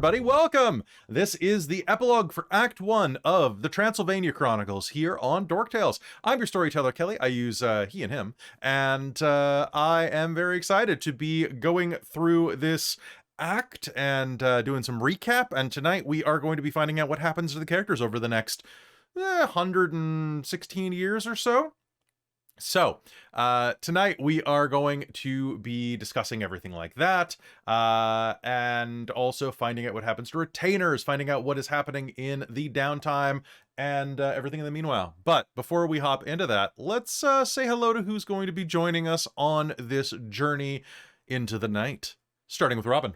everybody. Welcome. This is the epilogue for Act 1 of the Transylvania Chronicles here on Dork Tales. I'm your storyteller, Kelly. I use he and him, and I am very excited to be going through this act and doing some recap. And tonight we are going to be finding out what happens to the characters over the next 116 years or so. So, tonight we are going to be discussing everything like that, and also finding out what happens to retainers, finding out what is happening in the downtime, and everything in the meanwhile. But before we hop into that, let's say hello to who's going to be joining us on this journey into the night, starting with Robin.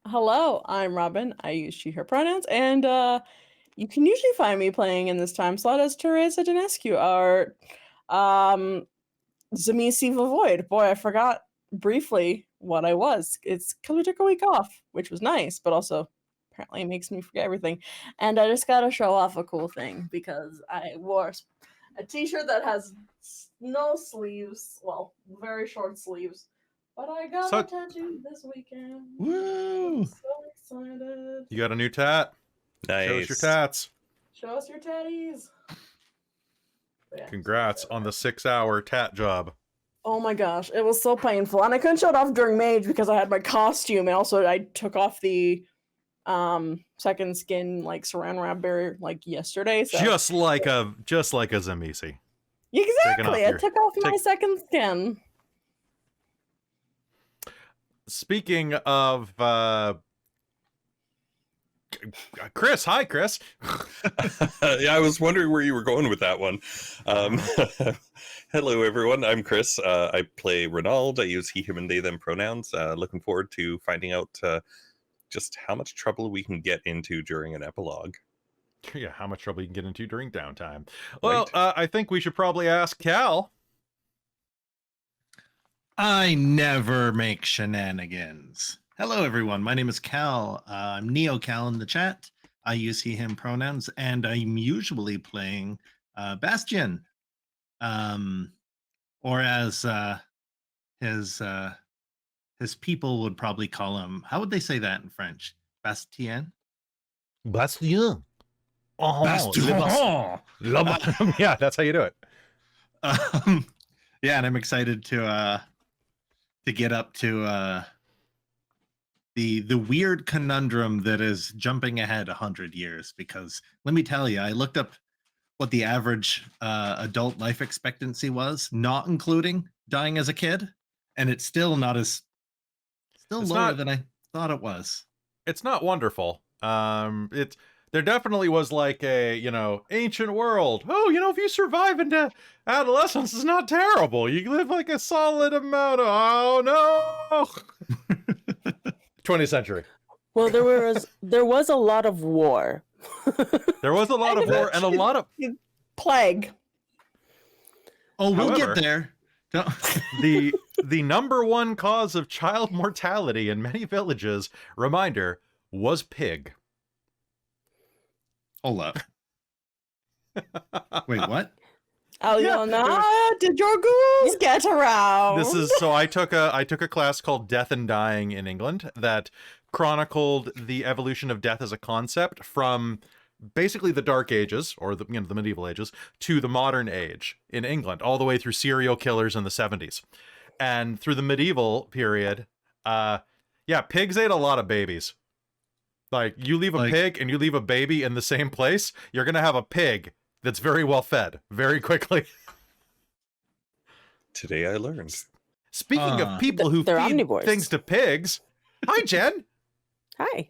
Hello, I'm Robin. I use she, her pronouns, and you can usually find me playing in this time slot as Tereza Dinescu, our Zamisi Void. Boy, I forgot briefly what I was. It's because we took a week off, which was nice, but also apparently makes me forget everything. And I just gotta show off a cool thing because I wore a t-shirt that has no sleeves, well, very short sleeves, but I got a tattoo this weekend. Woo! I'm so excited. You got a new tat. Nice. Show us your tats. Show us your tatties. Yeah, Congrats on the 6-hour tat job. Oh my gosh, it was so painful. And I couldn't show it off during Mage because I had my costume, and also I took off the second skin like saran wrap barrier like yesterday. So Just like a Zamisi. exactly. I took off my second skin. Speaking of Chris, hi Chris. Yeah, I was wondering where you were going with that one. Hello everyone, I'm Chris. I play Rainald. I use he, him, and they, them pronouns. Looking forward to finding out just how much trouble we can get into during an epilogue. Yeah, how much trouble you can get into during downtime. Well, right. I think we should probably ask Kal. I never make shenanigans. Hello, everyone. My name is Kal. I'm Neo Kal in the chat. I use he, him pronouns, and I'm usually playing Bastien, or as his people would probably call him. How would they say that in French? Bastien. Bastien. Oh, Bastien. Yeah, that's how you do it. Yeah, and I'm excited to get up to the weird conundrum that is jumping ahead 100 years, because let me tell you, I looked up what the average adult life expectancy was, not including dying as a kid, and it's still lower than I thought it was. It's not wonderful. There definitely was like a, ancient world. Oh, if you survive into adolescence, it's not terrible. You live like a solid amount of, oh no. 20th century. Well, there was a lot of war. There was a lot of war and a lot of plague. Oh, we'll get there. the number one cause of child mortality in many villages, reminder, was pig. Hold up. Wait, what? Alëna, did your ghouls get around? This is so I took a class called Death and Dying in England that chronicled the evolution of death as a concept from basically the Dark Ages, or the medieval ages, to the modern age in England, all the way through serial killers in the 70s. And through the medieval period, pigs ate a lot of babies. Like, you leave a pig and you leave a baby in the same place, you're going to have a pig that's very well fed very quickly. Today I learned. Speaking of people who feed omnivores. Things to pigs, hi, Jen. Hi.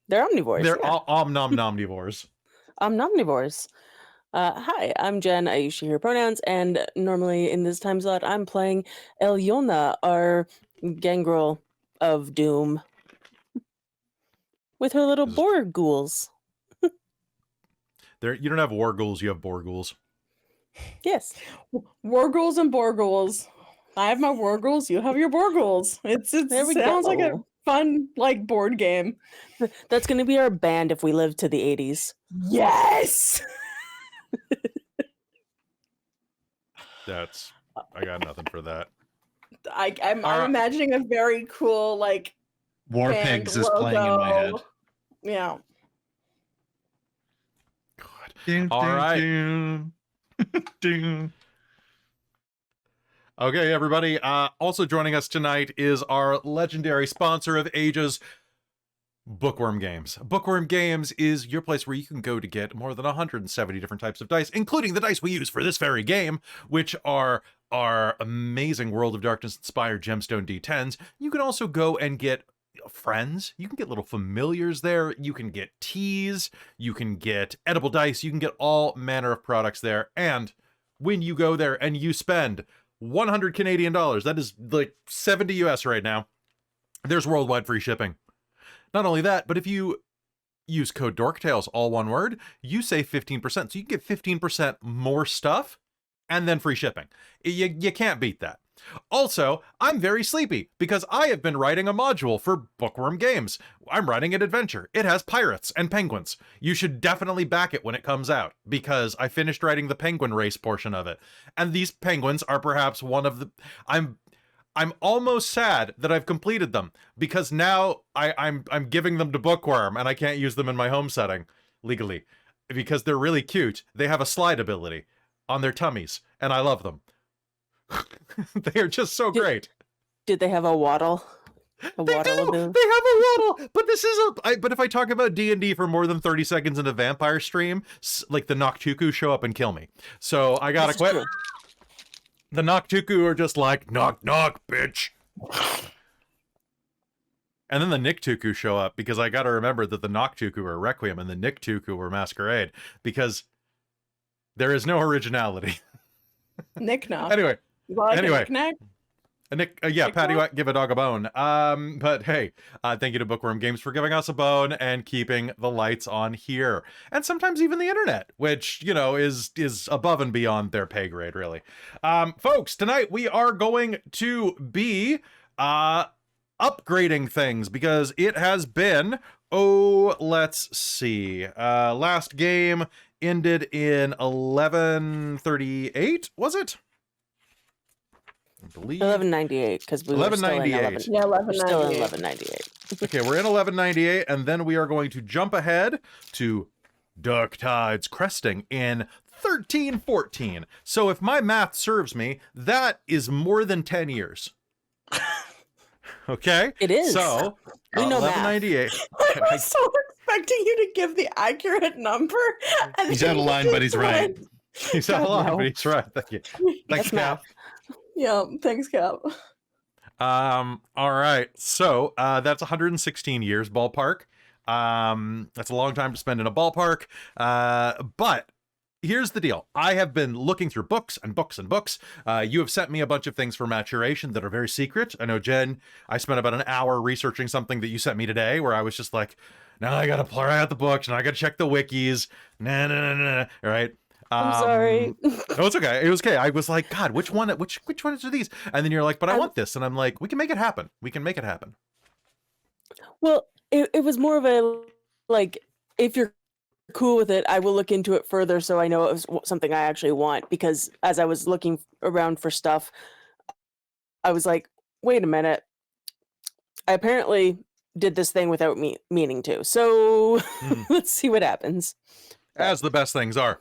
They're omnivores. They're omnivores. Omnivores. Hi, I'm Jen. I use she, her pronouns, and normally in this time slot, I'm playing Alëna, our gangrel of doom, with her little boar ghouls. You don't have war ghouls, you have boar ghouls. Yes. War ghouls and boar ghouls. I have my war ghouls, you have your boar ghouls. It sounds like a fun, board game. That's going to be our band if we live to the 80s. Yes! I got nothing for that. I'm imagining a very cool, War band Pigs is playing in my head. logo. Yeah. God. All right. Okay, everybody. Also joining us tonight is our legendary sponsor of ages, Bookworm Games. Bookworm Games is your place where you can go to get more than 170 different types of dice, including the dice we use for this very game, which are our amazing World of Darkness inspired Gemstone D10s. You can also go and get friends. You can get little familiars there. You can get teas. You can get edible dice. You can get all manner of products there. And when you go there and you spend 100 Canadian dollars, that is like 70 US right now, there's worldwide free shipping. Not only that, but if you use code DorkTales, all one word, you save 15%. So you get 15% more stuff and then free shipping. You can't beat that. Also, I'm very sleepy because I have been writing a module for Bookworm Games. I'm writing an adventure. It has pirates and penguins. You should definitely back it when it comes out because I finished writing the penguin race portion of it. And these penguins are perhaps one of the... I'm almost sad that I've completed them because now I'm giving them to Bookworm and I can't use them in my home setting legally because they're really cute. They have a slide ability on their tummies and I love them. They are just so great. Did they have a waddle? They have a waddle, but this is but if I talk about D&D for more than 30 seconds in a vampire stream, like the Noctuku show up and kill me. So I gotta quit. True. The Noctuku are just like, knock, knock, bitch. And then the Nictuku show up because I gotta remember that the Noctuku are Requiem and the Nictuku were Masquerade because there is no originality. Knick-knock. Anyway. Knick-knack? Yeah, Patty, give a dog a bone. But hey, thank you to Bookworm Games for giving us a bone and keeping the lights on here, and sometimes even the internet, which is above and beyond their pay grade, really. Folks, tonight we are going to be upgrading things because it has been let's see, last game ended in 1138, was it? I believe 1198 because we were still in 1198. Okay, we're in 1198, and then we are going to jump ahead to Dark Tides Cresting in 1314. So if my math serves me, that is more than 10 years. Okay? It is. So, we know 1198. I was so expecting you to give the accurate number. And he's out of line, but he's right. He's out of line, but he's right. Thank you. Thanks, Cap. Yeah, thanks, Cap. All right. So that's 116 years ballpark. That's a long time to spend in a ballpark. But here's the deal. I have been looking through books and books and books. You have sent me a bunch of things for Maturation that are very secret. I know, Jen, I spent about an hour researching something that you sent me today where I was just like, now I got to play out the books and I got to check the wikis. Nah. All right. I'm sorry. No, it's okay. It was okay. I was like, God, which ones are these? And then you're like, but I want this. And I'm like, we can make it happen. We can make it happen. Well, it was more of a, like, if you're cool with it, I will look into it further so I know it was something I actually want. Because as I was looking around for stuff, I was like, wait a minute. I apparently did this thing without me meaning to. So let's see what happens. As the best things are.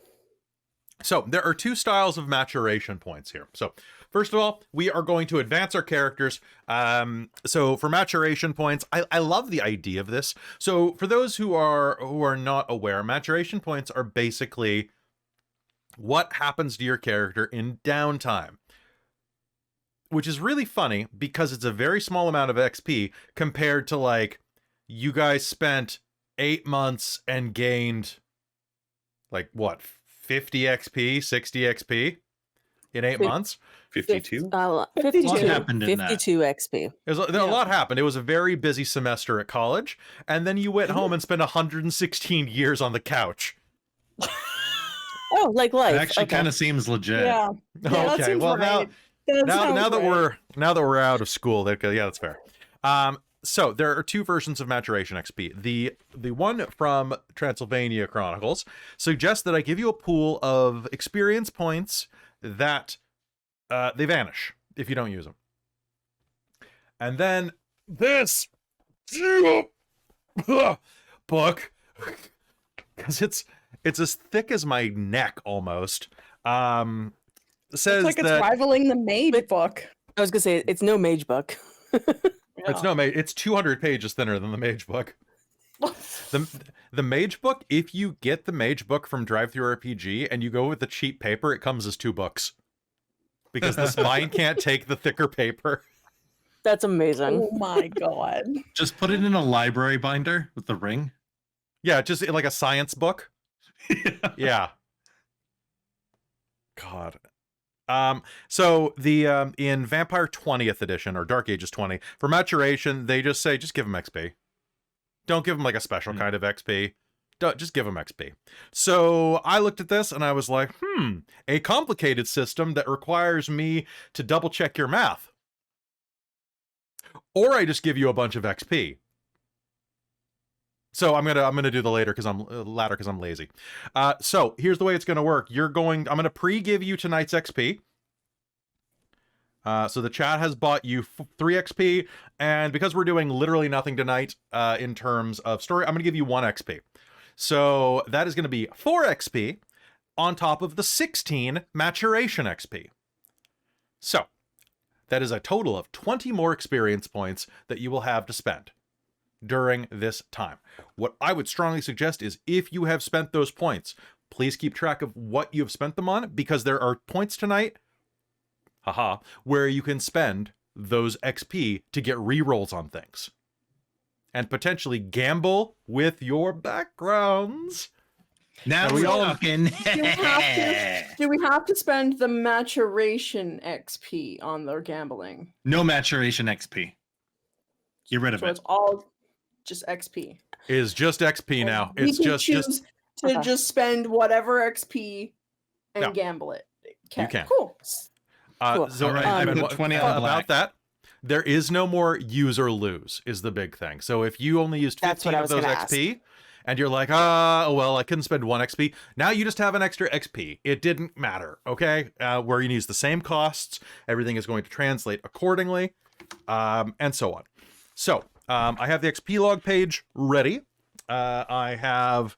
So there are two styles of maturation points here. So first of all, we are going to advance our characters. So for maturation points, I love the idea of this. So for those who are not aware, maturation points are basically what happens to your character in downtime, which is really funny because it's a very small amount of XP compared to, like, you guys spent 8 months and gained, like, what, 50 XP, 60 XP in 8 months? 52? 52. What happened in 52 XP. A lot happened. It was a very busy semester at college, and then you went home and spent 116 years on the couch. Oh, like life. It actually kind of seems legit. Yeah. Okay. Well, now that we're out of school, that's fair. So there are two versions of maturation XP. The one from Transylvania Chronicles suggests that I give you a pool of experience points that they vanish if you don't use them. And then this book, because it's as thick as my neck almost. Says It's like that it's rivaling the Mage book. I was gonna say it's no mage book. it's no mage. It's 200 pages thinner than the Mage book. The Mage book, if you get the Mage book from Drive-Thru RPG and you go with the cheap paper, it comes as 2 books. Because the spine can't take the thicker paper. That's amazing. Oh my god. Just put it in a library binder with the ring. Yeah, just like a science book. Yeah. God. So the in Vampire 20th edition or Dark Ages 20 for maturation, they just say just give them XP. Don't give them like a special kind of XP. Just give them XP. So I looked at this and I was like, a complicated system that requires me to double check your math. Or I just give you a bunch of XP. So I'm gonna do the latter because I'm lazy. So here's the way it's gonna work. I'm gonna pre-give you tonight's XP. So the chat has bought you 3 XP, and because we're doing literally nothing tonight in terms of story, I'm gonna give you 1 XP. So that is gonna be 4 XP on top of the 16 maturation XP. So that is a total of 20 more experience points that you will have to spend during this time. What I would strongly suggest is if you have spent those points, please keep track of what you have spent them on, because there are points tonight, where you can spend those XP to get rerolls on things. And potentially gamble with your backgrounds. Now we we're all- talking. Do we have to spend the maturation XP on their gambling? No maturation XP. Get rid of So it. it's all just XP. Is just XP now. We It's can just choose to Okay. just spend whatever XP and Yeah. gamble it. You can. Cool. Cool. So All right, I and put 20 on about black. that, there is no more use or lose is the big thing. So if you only used That's 15 what I of was those gonna XP and you're like, well, I couldn't spend 1 XP. Now you just have an extra XP. It didn't matter, okay? Where you use the same costs, everything is going to translate accordingly, and so on. So I have the XP log page ready. I have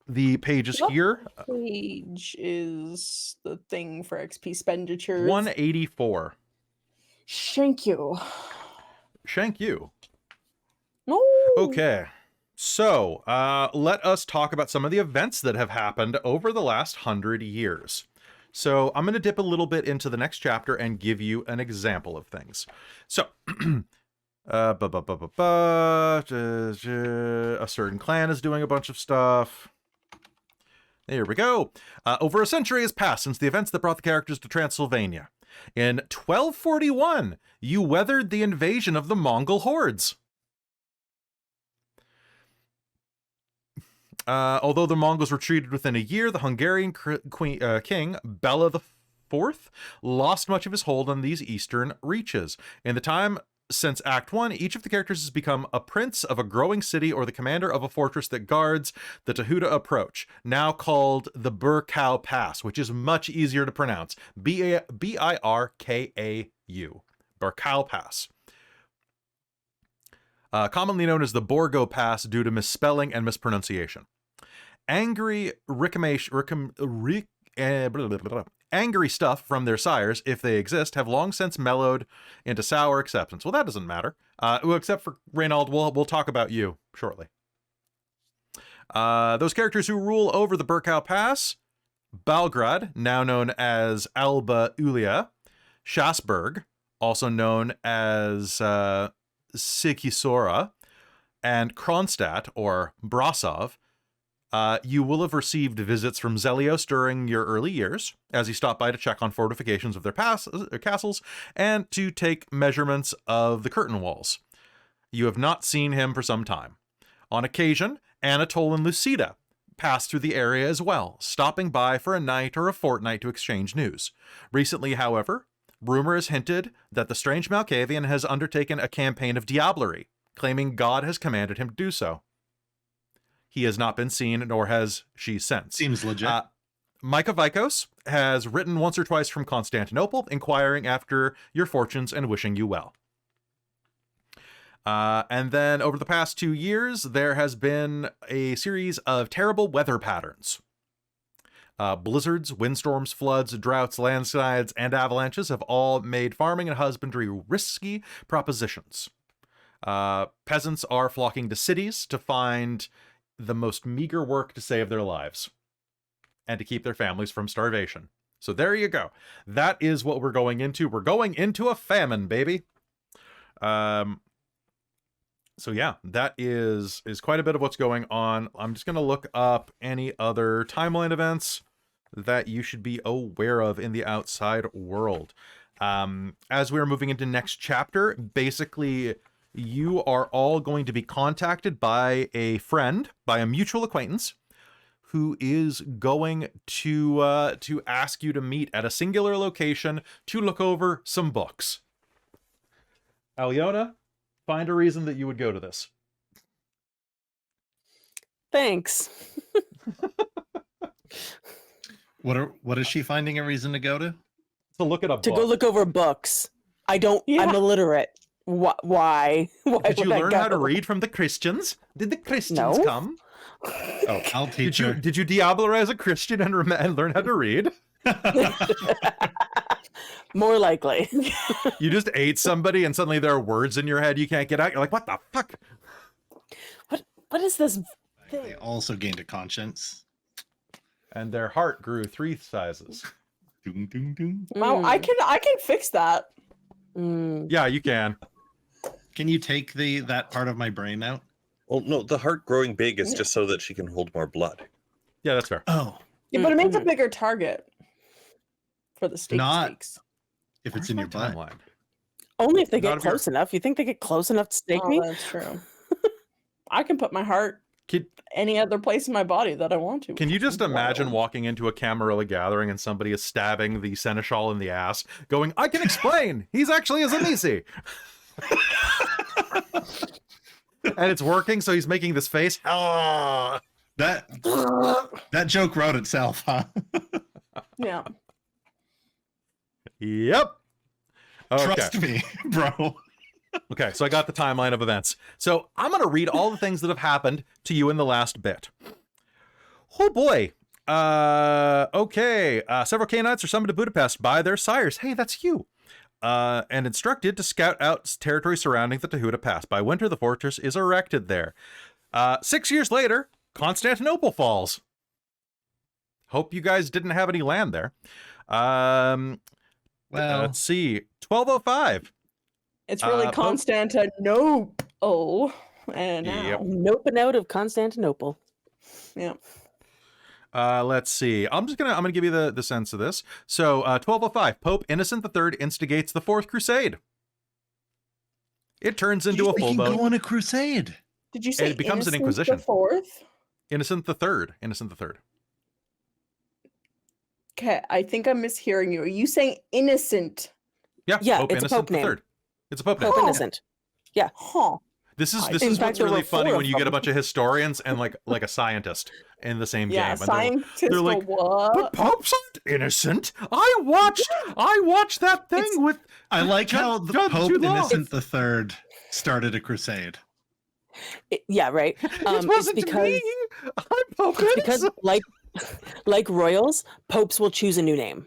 the pages What here. page is the thing for XP expenditures? 184. Thank you. Shank you. No. Okay. So, let us talk about some of the events that have happened over the last 100 years. So, I'm going to dip a little bit into the next chapter and give you an example of things. So, a certain clan is doing a bunch of stuff. There we go. Over a century has passed since the events that brought the characters to Transylvania. In 1241, you weathered the invasion of the Mongol hordes. Although the Mongols retreated within a year, the Hungarian king, Bela IV, lost much of his hold on these eastern reaches. In the time since Act 1, each of the characters has become a prince of a growing city or the commander of a fortress that guards the Tehuta approach, now called the Birkau Pass, which is much easier to pronounce. B-I-R-K-A-U. Birkau Pass. Commonly known as the Borgo Pass due to misspelling and mispronunciation. Angry angry stuff from their sires, if they exist, have long since mellowed into sour acceptance. Well, that doesn't matter. Except for Rainald, we'll talk about you shortly. Those characters who rule over the Birkau Pass: Belgrad, now known as Alba Ulia; Schasberg, also known as Sikisora; and Kronstadt, or Brasov. You will have received visits from Zelios during your early years, as he stopped by to check on fortifications of their castles and to take measurements of the curtain walls. You have not seen him for some time. On occasion, Anatole and Lucida pass through the area as well, stopping by for a night or a fortnight to exchange news. Recently, however, rumor has hinted that the strange Malkavian has undertaken a campaign of diablerie, claiming God has commanded him to do so. He has not been seen, nor has she since. Seems legit. Micah Vikos has written once or twice from Constantinople, inquiring after your fortunes and wishing you well. And then over the past 2 years, there has been a series of terrible weather patterns. Blizzards, windstorms, floods, droughts, landslides, and avalanches have all made farming and husbandry risky propositions. Peasants are flocking to cities to find the most meager work to save their lives and to keep their families from starvation. So there you go. That is what we're going into. We're going into a famine, baby. So yeah, that is quite a bit of what's going on. I'm just going to look up any other timeline events that you should be aware of in the outside world. As we're moving into next chapter, basically you are all going to be contacted by a friend, by a mutual acquaintance, who is going to ask you to meet at a singular location to look over some books. Alëna, find a reason that you would go to this. Thanks. What is she finding a reason to go to? To look at a book. To go look over books. I'm illiterate. Why? Did you learn how to read from the Christians? Did the Christians come? Oh, I'll teach her. Did you diabolarize a Christian and learn how to read? More likely. You just ate somebody and suddenly there are words in your head you can't get out. You're like, what the fuck? What is this thing? They also gained a conscience. And their heart grew 3 sizes. Doom, doom, doom. Wow, I can fix that. Yeah, you can. Can you take that part of my brain out? Well, no, the heart growing big is just so that she can hold more blood. Yeah, that's fair. Oh, Yeah, but it makes a bigger target for the stakes. if it's in your butt. Timeline. Only if they Not get if you're- close enough. You think they get close enough to stake Oh, me? that's true. I can put my heart Can, any other place in my body that I want to. can you just Wild. imagine walking into a Camarilla gathering and somebody is stabbing the seneschal in the ass, going, I can explain! He's actually a Zamisi! And it's working, so he's making this face. Ah! That joke wrote itself, huh? Yeah. Yep. Okay. Trust me, bro. Okay, so I got the timeline of events. So I'm going to read all the things that have happened to you in the last bit. Oh boy. Okay. Several Canaanites are summoned to Budapest by their sires. Hey, that's you. And instructed to scout out territory surrounding the Tehuta Pass. By winter, the fortress is erected there. 6 years later, Constantinople falls. Hope you guys didn't have any land there. Well, Let's see. 1205. It's really Constantinople. And now. Yep. Noping out of Constantinople. Yeah. Let's see. I'm gonna give you the sense of this. So 1205, Pope Innocent III instigates the Fourth Crusade. It turns into a we can full-blown go on a crusade. Did you say it becomes an Innocent inquisition. the Fourth? Innocent III. Innocent III. Okay, I think I'm mishearing you. Are you saying innocent? Yeah, Yeah, Pope it's a Innocent pope name. III. It's a Pope name. Pope Oh. Innocent. Huh. This is In what's fact, there really were funny four when of you get a them. bunch of historians and like a scientist in the same Yeah, game. And scientists they're go, like, what? but popes aren't innocent. I watched that thing It's- with. I like how the Judge Pope Jude Law. Innocent III started a crusade. Yeah, right. It It's wasn't because me. I'm Pope it's because Innocent. like royals, popes will choose a new name.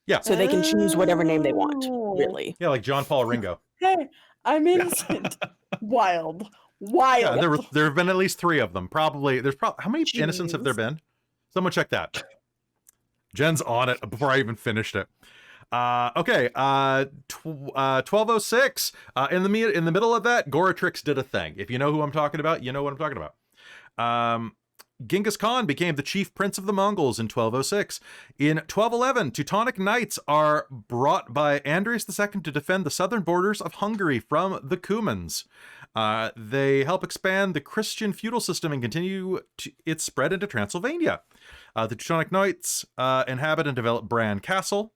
Yeah. So they can choose whatever name they want, Oh. really. Yeah, like John Paul Ringo. Hey, I'm innocent. Wild. Yeah, there have been at least 3 of them. Probably how many innocents have there Jeez. been? Someone check that. Jen's on it before I even finished it. Okay. 1206. In the middle of that, Goratrix did a thing. If you know who I'm talking about, you know what I'm talking about. Genghis Khan became the chief prince of the Mongols in 1206. In 1211, Teutonic Knights are brought by Andreas II to defend the southern borders of Hungary from the Cumans. They help expand the Christian feudal system and continue its spread into Transylvania. The Teutonic Knights inhabit and develop Bran Castle.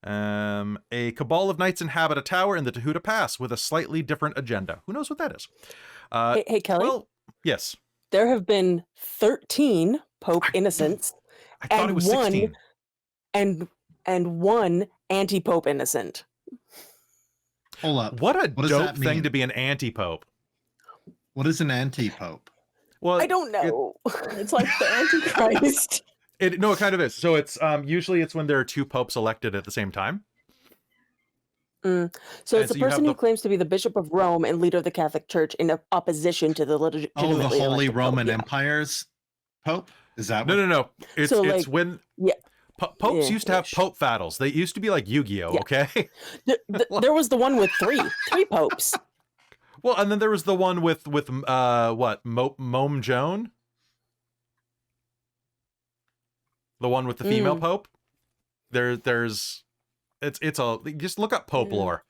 A cabal of knights inhabit a tower in the Tehuta Pass with a slightly different agenda. Who knows what that is? Hey, Kelly, Well, yes. there have been 13 Pope Innocents I thought it was one 16. and one anti-Pope Innocent. Hold up. What a What does dope that thing mean? to be an anti-pope. What is an anti-pope? Well, I don't know. It's like the Antichrist. It kind of is. So it's usually it's when there are two popes elected at the same time. So And it's so the you have person who the- claims to be the Bishop of Rome and leader of the Catholic Church in opposition to the Oh, legitimately the Holy elected Roman Pope. Yeah. Empire's pope? Is that No, what? no, no. It's So, it's like, when yeah. popes used to have ish. pope battles. They used to be like Yu-Gi-Oh. Yeah. Okay. There was the one with three popes. Well, and then there was the one with what Mome Joan, the one with the female pope. There's it's a just look up Pope lore.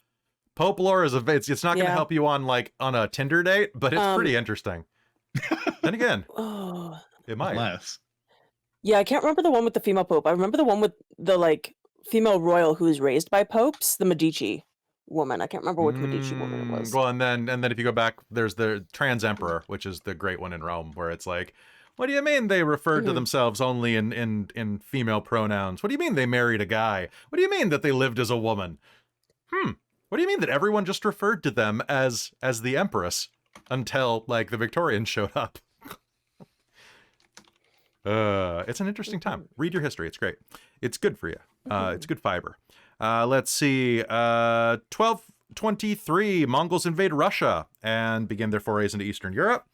Pope lore is it's not going to help you on a Tinder date, but it's pretty interesting. Then again, Oh. it might. Less. Yeah, I can't remember the one with the female pope. I remember the one with the female royal who was raised by popes, the Medici woman. I can't remember which Medici woman it was. Well, and then if you go back, there's the trans emperor, which is the great one in Rome, where it's like, what do you mean they referred to themselves only in female pronouns? What do you mean they married a guy? What do you mean that they lived as a woman? What do you mean that everyone just referred to them as the empress until the Victorians showed up? It's an interesting time. Read your history. It's great. It's good for you. It's good fiber. Let's see. 1223, Mongols invade Russia and begin their forays into Eastern Europe.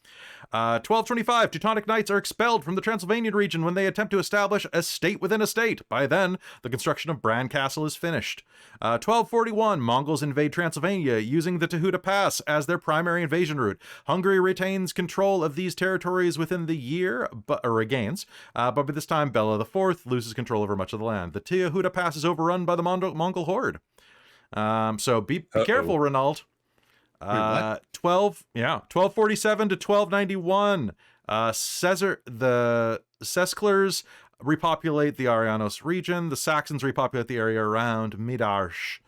1225, Teutonic Knights are expelled from the Transylvanian region when they attempt to establish a state within a state. By then, the construction of Bran Castle is finished. 1241, Mongols invade Transylvania using the Tehuta Pass as their primary invasion route. Hungary retains control of these territories within the year, but regains. But by this time, Bela IV loses control over much of the land. The Tehuta Pass is overrun by the Mongol horde. So be careful, Rainald. 1247 to 1291. The Sesklers repopulate the Arianos region. The Saxons repopulate the area around Midarsh.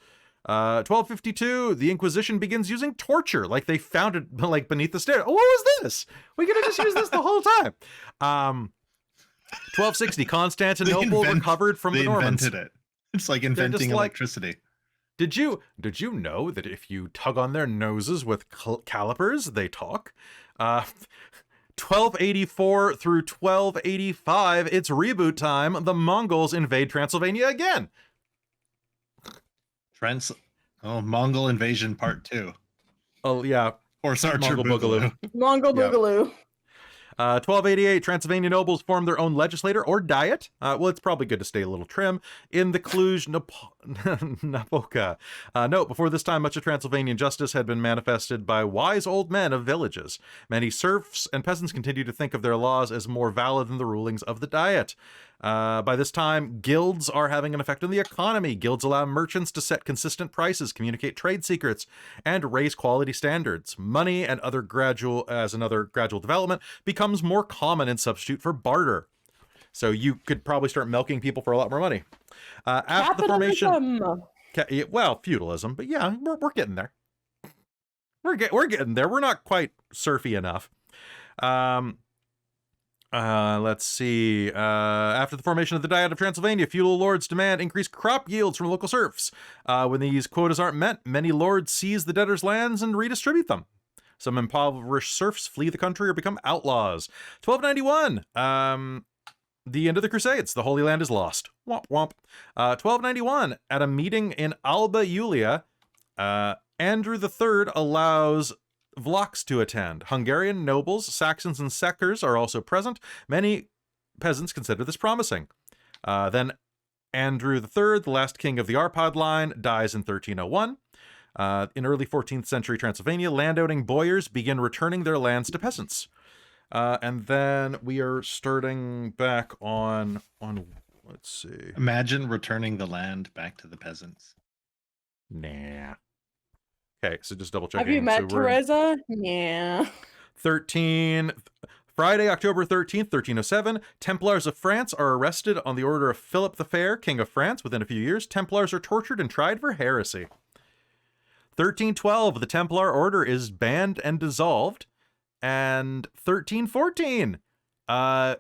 1252, the Inquisition begins using torture, like they found it beneath the stairs. Oh, what was this? We could have just used this the whole time. 1260, Constantinople recovered from the Normans. They invented it. It's like inventing electricity. Did you know that if you tug on their noses with calipers, they talk? 1284 through 1285, it's reboot time. The Mongols invade Transylvania again. Mongol Invasion Part 2. Oh, yeah. Or Sarcher Mongol Boogaloo. Mongol Boogaloo. 1288, Transylvanian nobles form their own legislator or diet. Well, it's probably good to stay a little trim. In the Cluj-Napoca. Note, before this time, much of Transylvanian justice had been manifested by wise old men of villages. Many serfs and peasants continue to think of their laws as more valid than the rulings of the diet. By this time, guilds are having an effect on the economy. Guilds allow merchants to set consistent prices, communicate trade secrets, and raise quality standards. Money and another gradual development becomes more common in substitute for barter. So you could probably start milking people for a lot more money. After the formation, feudalism, but yeah, we're getting there. We're getting there. We're not quite serfy enough. Let's see. After the formation of the Diet of Transylvania, feudal lords demand increased crop yields from local serfs. When these quotas aren't met, many lords seize the debtors' lands and redistribute them. Some impoverished serfs flee the country or become outlaws. 1291. The end of the Crusades. The Holy Land is lost. Womp womp. 1291. At a meeting in Alba Iulia, Andrew III allows Vlachs to attend. Hungarian nobles, Saxons, and Sekers are also present. Many peasants consider this promising. Then Andrew III, the last king of the Arpad line, dies in 1301. In early 14th century Transylvania, landowning boyars begin returning their lands to peasants. And then we are starting back on let's see. Imagine returning the land back to the peasants. Nah. Okay, so just double checking. Have you met So we're- Tereza? Yeah. 13 Friday, October 13th, 1307, Templars of France are arrested on the order of Philip the Fair, King of France. Within a few years, Templars are tortured and tried for heresy. 1312, the Templar Order is banned and dissolved. And 1314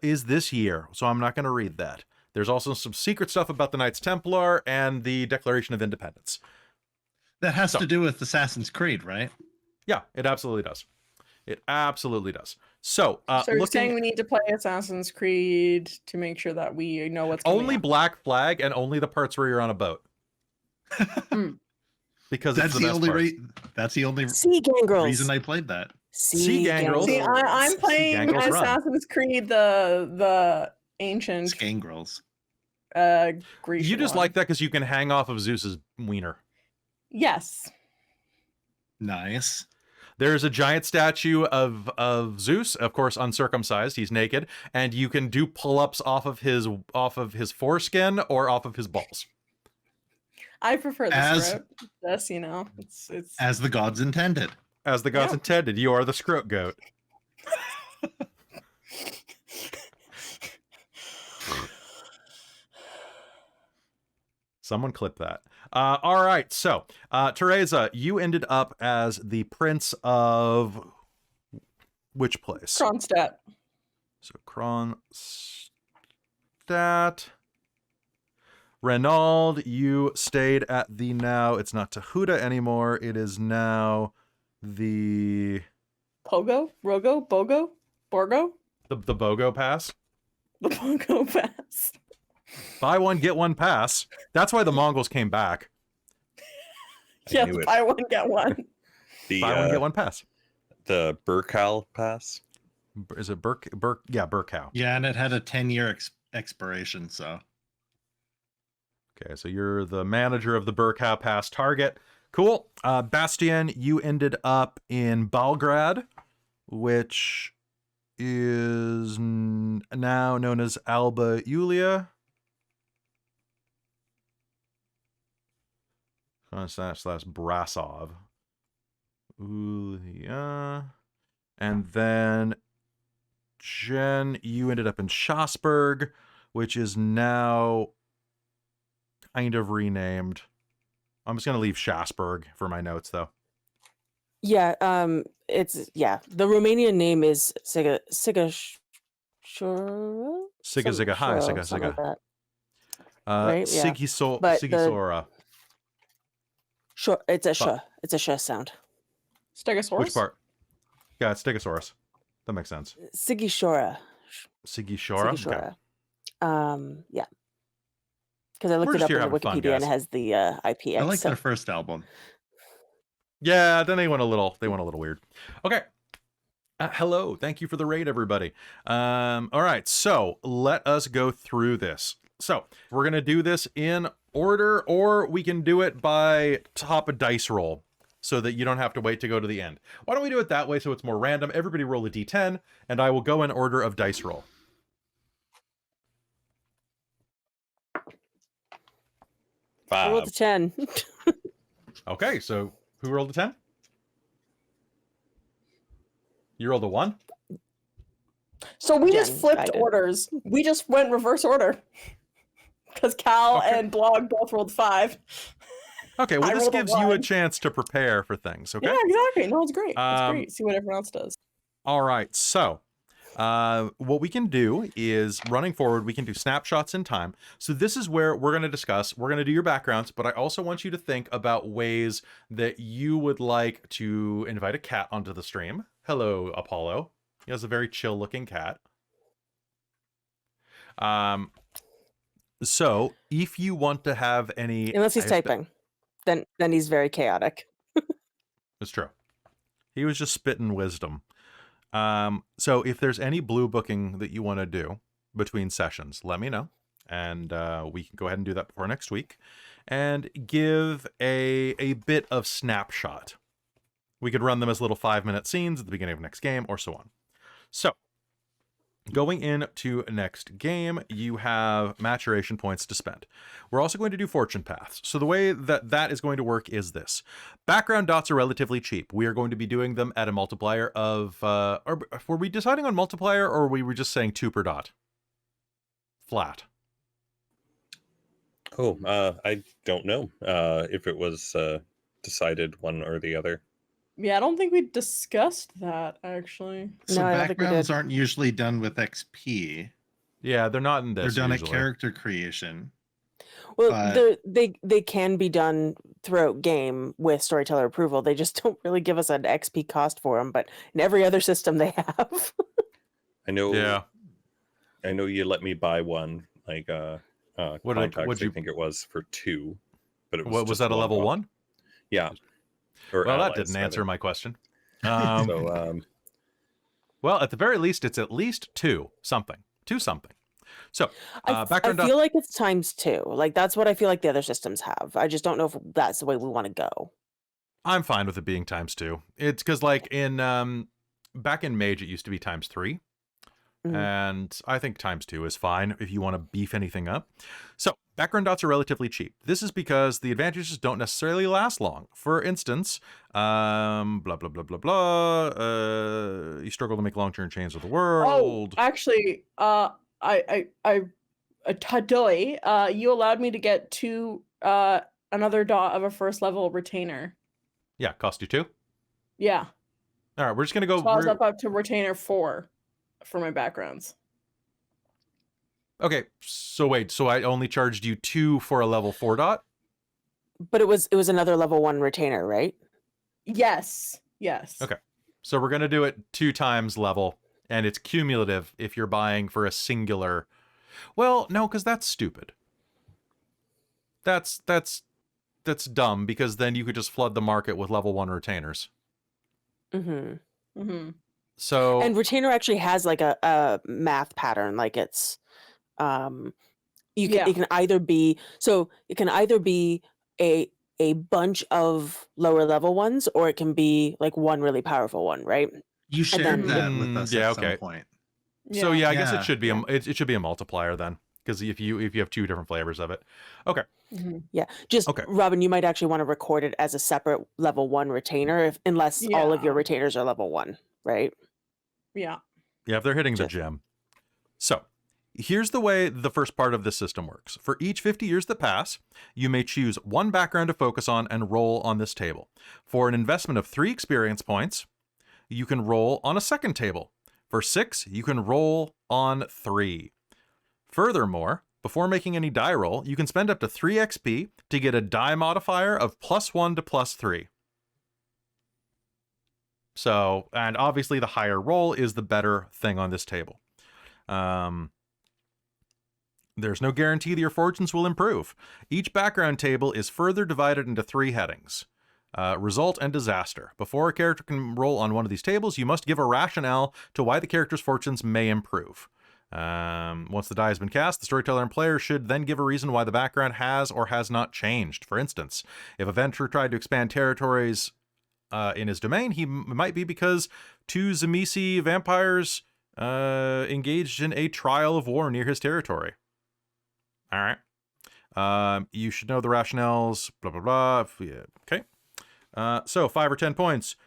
is this year, so I'm not going to read that. There's also some secret stuff about the Knights Templar and the Declaration of Independence. That has So- to do with Assassin's Creed, right? Yeah, it absolutely does. It absolutely does. So, So you're looking saying we need to play Assassin's Creed to make sure that we know what's coming only up. Black Flag and only the parts where you're on a boat. Because That's it's the best only parts. that's the only Sea gangrels. reason I played that. Sea gangrels. See, I'm playing Gangrels run. Assassin's Creed, the ancient Skangrels. Grecian You just one. like that because you can hang off of Zeus's wiener. Yes. Nice. There's a giant statue of Zeus, of course, uncircumcised. He's naked, and you can do pull-ups off of his foreskin or off of his balls. I prefer the As- script. Yes, you know, it's As the gods intended. As the gods Yeah. intended, you are the script goat. Someone clip that. All right, so Tereza, you ended up as the prince of which place? Kronstadt. So Kronstadt. Rainald, you stayed at the now. It's not Tahuda anymore. It is now the Pogo? Rogo? Bogo? Borgo? the BOGO pass. The Pogo Pass. Buy one get one pass. That's why the Mongols came back. I Yes, knew it. buy one, get one. The Buy one get one pass. the Burkal pass. Is it Yeah, Burkow. Yeah, and it had a 10-year expiration, so Okay, so you're the manager of the Burkow Pass target. Cool. Bastien, you ended up in Belgrade, which is now known as Alba Iulia. Slash Brasov. Ulia. And then Jen, you ended up in Schasberg, which is now kind of renamed. I'm just gonna leave Schasberg for my notes though. Yeah, it's the Romanian name is Siga Siga hi, Siga. Right, yeah. But the- Sigisora. Sure, it's a But- It's a sh sound. Stegosaurus? Which part? Yeah, it's Stegosaurus. That makes sense. Sigishora. Sigishora. Okay. Yeah. Because I looked We're it just up here on having fun, Wikipedia and guys. it has the IPX. I like so- their first album. Yeah, then they went a little weird. Okay. Hello, thank you for the raid, everybody. All right, so let us go through this. So we're gonna do this in order, or we can do it by top of dice roll, so that you don't have to wait to go to the end. Why don't we do it that way so it's more random? Everybody roll a d10, and I will go in order of dice roll. I rolled a 5. 10. Okay, so who rolled a 10? You rolled a 1? So we just Jen, I flipped did. orders. We just went reverse order. Because Kal Okay. and Blogg both rolled 5. Okay, well I this rolled a gives you a 1. chance to prepare for things, okay? Yeah, exactly. No, it's great. It's Um, great. See what everyone else does. All right, so what we can do is, running forward, we can do snapshots in time. So this is where we're going to discuss, we're going to do your backgrounds, but I also want you to think about ways that you would like to invite a cat onto the stream. Hello, Apollo. He has a very chill looking cat. So if you want to have any... Unless he's I've- typing. Then he's very chaotic. It's true. He was just spitting wisdom. So if there's any blue booking that you want to do between sessions, let me know. And we can go ahead and do that before next week. And give a bit of snapshot. We could run them as little 5-minute scenes at the beginning of next game, or so on. So, going into next game, you have maturation points to spend. We're also going to do fortune paths. So the way that is going to work is this. Background dots are relatively cheap. We are going to be doing them at a multiplier of... were we deciding on multiplier, or were we just saying 2 per dot? Flat. Oh, I don't know if it was decided one or the other. Yeah, I don't think we discussed that, actually. So No, I don't think we backgrounds did. aren't usually done with XP. Yeah, they're not in this They're done usually. at character creation. Well, But- they can be done throat game with Storyteller approval. They just don't really give us an XP cost for them, but in every other system they have. I know. Yeah. I know you let me buy one, like contacts, what'd you- I think it was for 2, but it was What was just that, a level off. 1? Yeah. Or Well, that allies, didn't rather. answer my question. So Well, at the very least, it's at least 2 something. So, I background feel like it's ×2. Like that's what I feel like the other systems have. I just don't know if that's the way we want to go. I'm fine with it being ×2. It's because, like, in back in Mage, it used to be ×3. Mhm. And I think ×2 is fine if you want to beef anything up. So, background dots are relatively cheap. This is because the advantages don't necessarily last long. For instance, blah, blah, blah, blah, blah, you struggle to make long-term chains of the Oh, world. actually, Tadoi, you allowed me to get 2 another dot of a first level retainer. Yeah, cost you 2. Yeah. All right, we're just going to go... So I was up to retainer 4 for my backgrounds. Okay, so wait, so I only charged you 2 for a level 4 dot? But it was another level 1 retainer, right? Yes. Okay. So we're going to do it 2 times level, and it's cumulative if you're buying for a singular... Well, no, because that's stupid. That's dumb, because then you could just flood the market with level 1 retainers. Mm-hmm. So... And retainer actually has like a math pattern. Like it's it can either be a bunch of lower level ones, or it can be like one really powerful one, right? You shared then- that with us Yeah, at okay. some point. So yeah, I guess Yeah. it should be it should be a multiplier then, because if you have 2 different flavors of it. Okay. Yeah, just Okay. Robin, you might actually want to record it as a separate level 1 retainer, unless all of your Yeah. retainers are level 1, right? Yeah. Yeah, if they're hitting the Just- gem. So, here's the way the first part of this system works. For each 50 years that pass, you may choose 1 background to focus on and roll on this table. For an investment of 3 experience points, you can roll on a second table. For 6, you can roll on 3. Furthermore, before making any die roll, you can spend up to 3 XP to get a die modifier of +1 to +3. So, and obviously the higher roll is the better thing on this table. There's no guarantee that your fortunes will improve. Each background table is further divided into 3 headings. Result and disaster. Before a character can roll on one of these tables, you must give a rationale to why the character's fortunes may improve. Once the die has been cast, the storyteller and player should then give a reason why the background has or has not changed. For instance, if a venturer tried to expand territories in his domain, he might be because 2 Zamisi vampires engaged in a trial of war near his territory. All right. You should know the rationales, blah, blah, blah. Okay. So 5 or 10 points.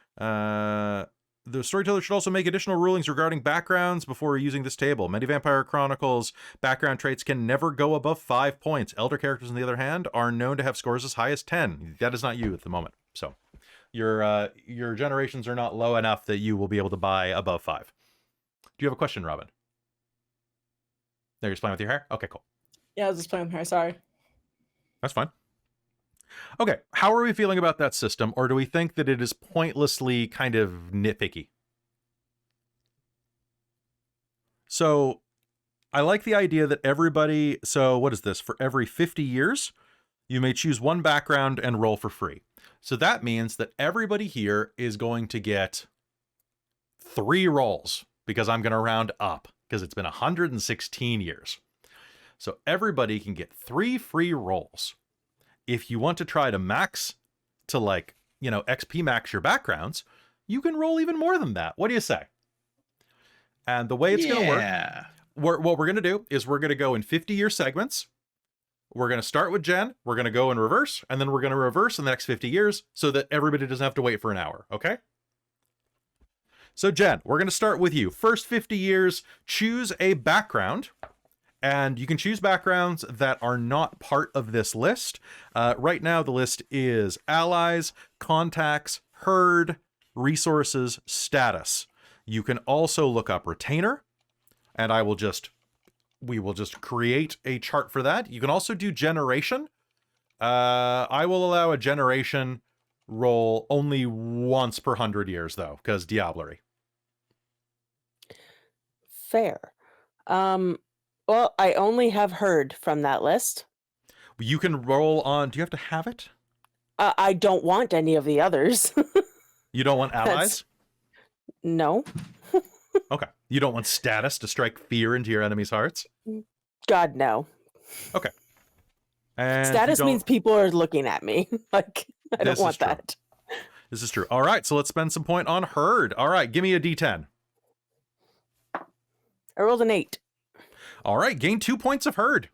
The storyteller should also make additional rulings regarding backgrounds before using this table. Many Vampire Chronicles background traits can never go above 5 points. Elder characters, on the other hand, are known to have scores as high as 10. That is not you at the moment. So your generations are not low enough that you will be able to buy above 5. Do you have a question, Robin? No, you're just playing with your hair? Okay, cool. Yeah, I was just playing with her. Sorry. That's fine. Okay, how are we feeling about that system, or do we think that it is pointlessly kind of nitpicky? So, I like the idea that everybody... So, what is this? For every 50 years, you may choose 1 background and roll for free. So that means that everybody here is going to get 3 rolls, because I'm going to round up, because it's been 116 years. So everybody can get 3 free rolls. If you want to try to max to, like, you know, XP max your backgrounds, you can roll even more than that. What do you say? And the way it's going to work, what we're going to do is we're going to go in 50-year segments. We're going to start with Jen. We're going to go in reverse, and then we're going to reverse in the next 50 years so that everybody doesn't have to wait for an hour. Okay? So Jen, we're going to start with you. First 50 years, choose a background. And you can choose backgrounds that are not part of this list. Right now, the list is allies, contacts, herd, resources, status. You can also look up retainer, and we will just create a chart for that. You can also do generation. I will allow a generation roll only once per 100 years, though, because diablerie. Fair. Well, I only have heard from that list. You can roll on. Do you have to have it? I don't want any of the others. You don't want That's- allies? No. Okay. You don't want status to strike fear into your enemies' hearts? God, no. And Status you don't- means people are looking at me. Like, I This don't is want true. that. This is true. All right, so let's spend some point on herd. All right, give me a d10. I rolled an 8. All right, gain 2 points of herd.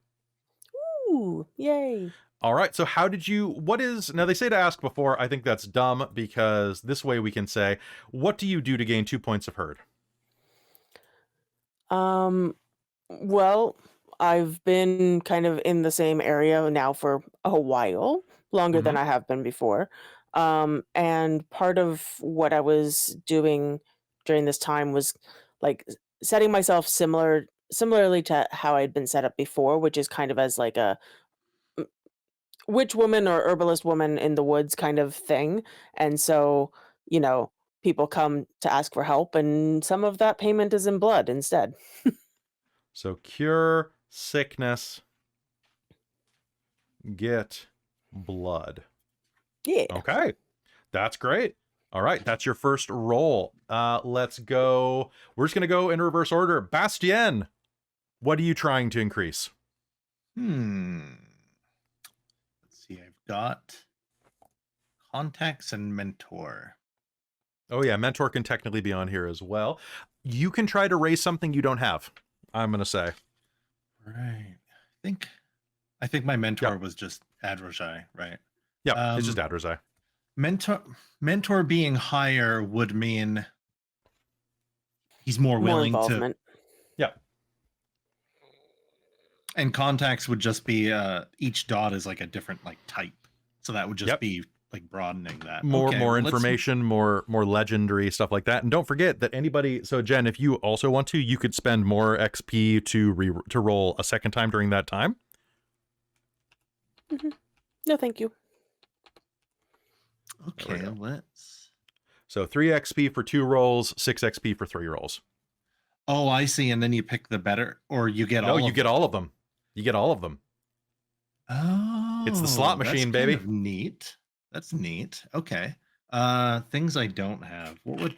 Ooh, yay. All right, so how did you, what is, now they say to ask before, I think that's dumb because this way we can say, what do you do to gain 2 points of herd? Well, I've been kind of in the same area now for a while, longer than I have been before. And part of what I was doing during this time was like setting myself similarly to how I'd been set up before, which is kind of as like a witch woman or herbalist woman in the woods kind of thing. And so, people come to ask for help, and some of that payment is in blood instead. So cure sickness, get blood. Yeah. Okay, that's great. All right, that's your first roll. Let's go. We're just going to go in reverse order. Bastien, what are you trying to increase? Let's see. I've got contacts and mentor. Oh yeah, mentor can technically be on here as well. You can try to raise something you don't have, I'm going to say. Right. I think my mentor was just Adrojai, right? Yeah, it's just Adrozai. Mentor being higher would mean he's more More willing to. involvement. Yeah. And contacts would just be each dot is like a different like type, so that would just be like broadening that. More Okay, well, let's- information, more legendary stuff like that. And don't forget that anybody. So Jen, if you also want to, you could spend more XP to roll a second time during that time. No, thank you. Okay, let's. So 3 XP for 2 rolls, 6 XP for 3 rolls. Oh, I see. And then you pick the better, or you get all. No, you get all of them. You get all of them. Oh, It's the slot that's machine, kind baby. of neat. That's neat. Okay. Things I don't have. What would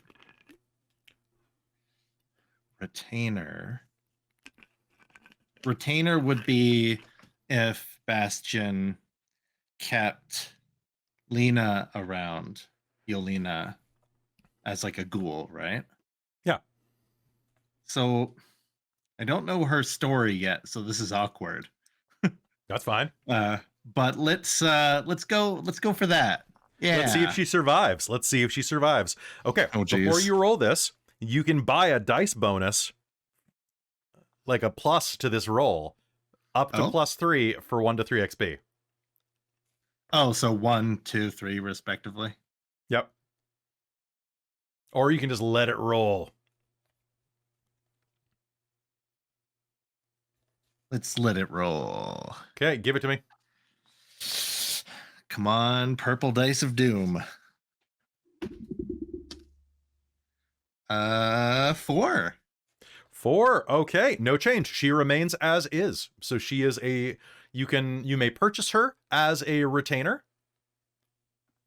retainer? Retainer would be if Bastien kept Lena around, Yolena, as like a ghoul, right? Yeah. So I don't know her story yet, so this is awkward. That's fine. But let's go for that. Yeah. Let's see if she survives. Okay. Oh, Before geez. you roll this, you can buy a dice bonus, like a plus to this roll, up to +3 for 1 to 3 XP. Oh, so 1, 2, 3, respectively. Yep. Or you can just let it roll. Let's let it roll. Okay, give it to me. Come on, purple dice of doom. 4. 4. Okay, no change. She remains as is. So she is you may purchase her as a retainer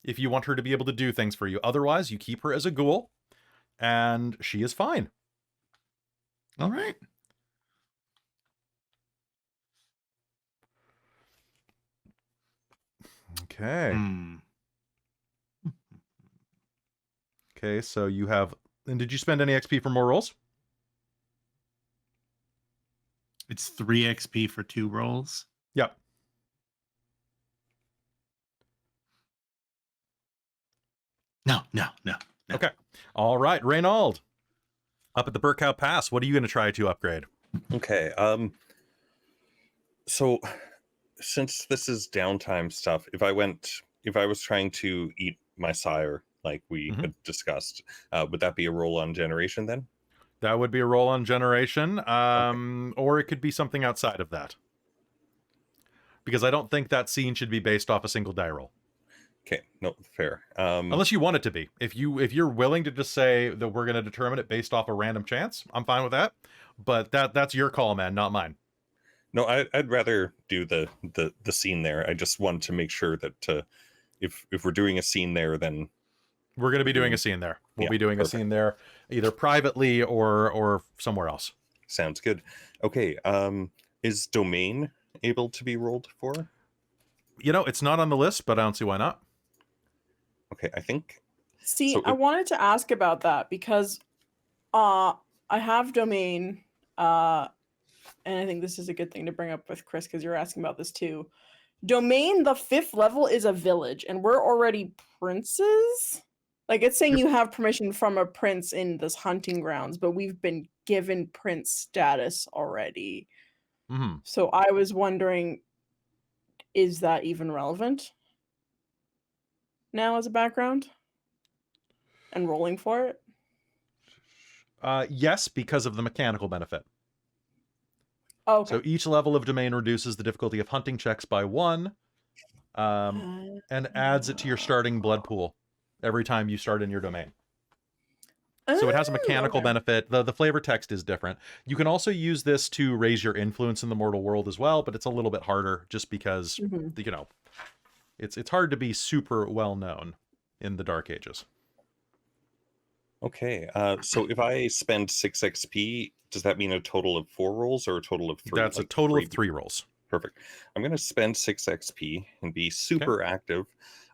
if you want her to be able to do things for you. Otherwise, you keep her as a ghoul and she is fine. All right. Okay. Okay, so you have, and did you spend any XP for more rolls? It's 3 XP for 2 rolls. Yep. No. Okay. All right, Rainald. Up at the Burkow Pass, what are you going to try to upgrade? Okay. So since this is downtime stuff, if I was trying to eat my sire like we had discussed, would that be a roll on generation then? That would be a roll on generation, or it could be something outside of that. because I don't think that scene should be based off a single die roll. Okay, no, fair. Unless you want it to be. If you're willing to just say that we're going to determine it based off a random chance, I'm fine with that. But that's your call, man, not mine. No, I'd rather do the scene there. I just wanted to make sure that if we're doing a scene there, then we're going to be doing a scene there. We'll Yeah, be doing perfect. a scene there, either privately or somewhere else. Sounds good. Okay, is domain able to be rolled for? You know, it's not on the list, but I don't see why not. Okay, I think See, So I if- wanted to ask about that because I have domain, and I think this is a good thing to bring up with Chris because you're asking about this too. Domain, the 5th level, is a village, and we're already princes. Like, it's saying you have permission from a prince in this hunting grounds, but we've been given prince status already. Mm-hmm. So I was wondering, is that even relevant now as a background? And rolling for it? Yes, because of the mechanical benefit. Oh, okay. So each level of domain reduces the difficulty of hunting checks by 1, and adds it to your starting blood pool every time you start in your domain. So it has a mechanical okay. benefit. The flavor text is different. You can also use this to raise your influence in the mortal world as well, but it's a little bit harder just because, Mhm. you know, it's hard to be super well known in the Dark Ages. okay. So if I spend 6 XP, does that mean a total of 4 rolls or a total of 3? That's a Like total 3? of 3 rolls. Perfect. I'm going to spend 6 XP and be super active.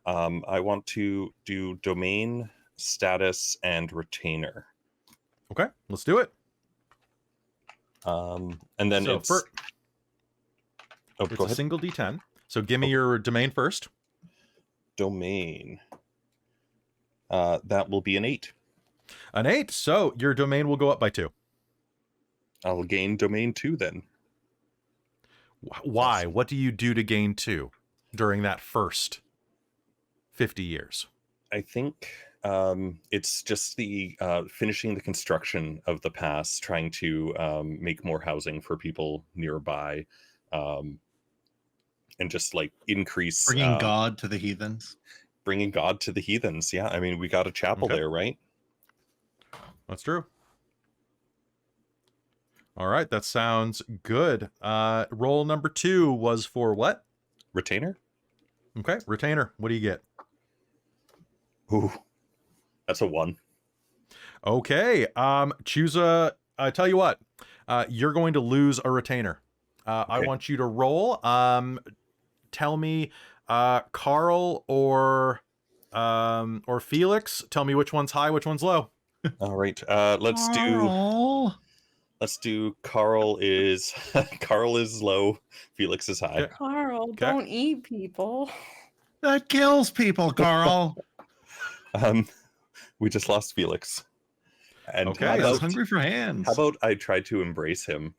I want to do domain, status, and retainer. Okay, let's do it. And then So it's for- oh, It's go a ahead. single D10. So give me your domain first. Domain. That will be an 8. An 8. So your domain will go up by 2. I'll gain domain 2 then. Why? What do you do to gain 2 during that first 50 years? I think it's just the finishing the construction of the pass, trying to make more housing for people nearby, and just like increase Bringing God to the heathens. bringing God to the heathens. Yeah, I mean, we got a chapel Okay. there, right? That's true. All right, that sounds good. Roll number 2 was for what? Retainer. Okay, retainer. What do you get? Ooh, that's a 1. Okay, choose a. I tell you what, you're going to lose a retainer. I Okay. want you to roll. Tell me, Carl or Felix. Tell me which one's high, which one's low. All right. Let's do Carl is Carl is low, Felix is high. Okay. Carl, don't eat people. That kills people, Carl. We just lost Felix. And Okay, how I was about, hungry for hands. how about I try to embrace him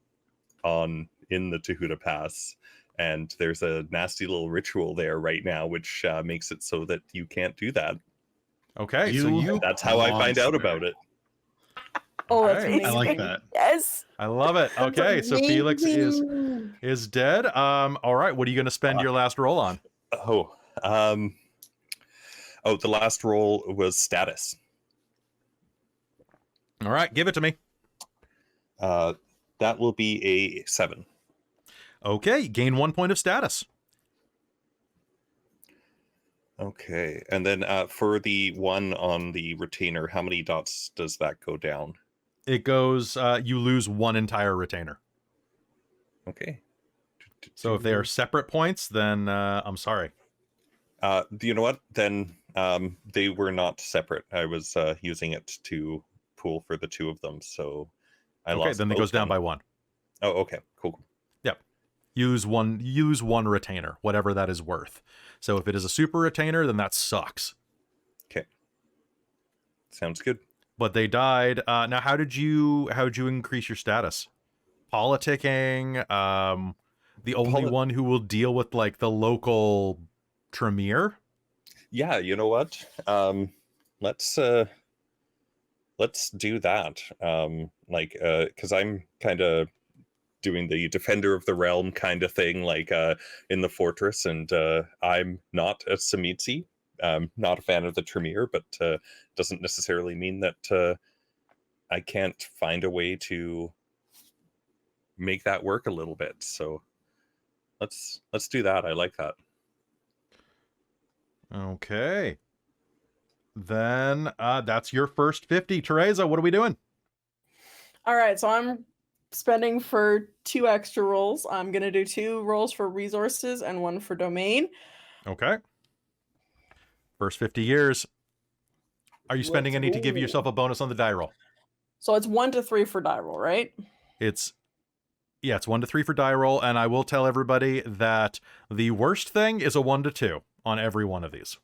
in the Tahuta Pass? And there's a nasty little ritual there right now, which makes it so that you can't do that. Okay, so you. That's how I find out about it. Oh, that's Okay. amazing. I like that. Yes. I love it. Okay, so Felix Amazing. is dead. All right, what are you going to spend your last roll on? Oh, the last roll was status. All right, give it to me. That will be a 7. Okay, gain 1 point of status. Okay, and then for the one on the retainer, how many dots does that go down? It goes. You lose 1 entire retainer. Okay. So if they are separate points, then I'm sorry. You know what? Then they were not separate. I was using it to pool for the 2 of them, so I Okay, lost. then it both goes down then. by 1. Oh, okay, cool. Use one retainer, whatever that is worth. So if it is a super retainer, then that sucks. Okay, sounds good. But they died. Now, how did you increase your status? Politicking. The only one who will deal with like the local Tremere. Yeah, you know what? Let's do that. Because I'm kind of doing the defender of the realm kind of thing, like in the fortress. And I'm not a Samitsi. Not a fan of the Tremere, but doesn't necessarily mean that I can't find a way to make that work a little bit. So let's do that. I like that. Okay. Then that's your first 50. Tereza, what are we doing? All right, so I'm spending for 2 extra rolls. I'm gonna do 2 rolls for resources and 1 for domain. Okay. First 50 years. Are you spending any to give yourself a bonus on the die roll? So it's 1 to 3 for die roll, right? It's 1 to 3 for die roll, and I will tell everybody that the worst thing is a 1 to 2 on every one of these.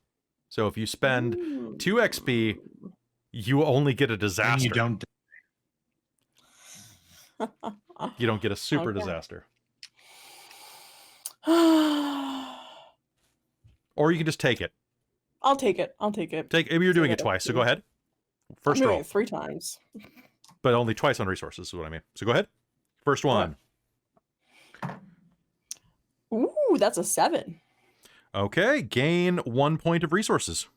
So if you spend 2 XP, you only get a disaster. And you don't. You don't get a super Okay. disaster. Or you can just take it. I'll take it. You're doing So it twice, so go that's- ahead. First I'm doing roll, it 3 times. but only twice on resources is what I mean. So go ahead. First one. Ooh, that's a 7. Okay, gain 1 point of resources.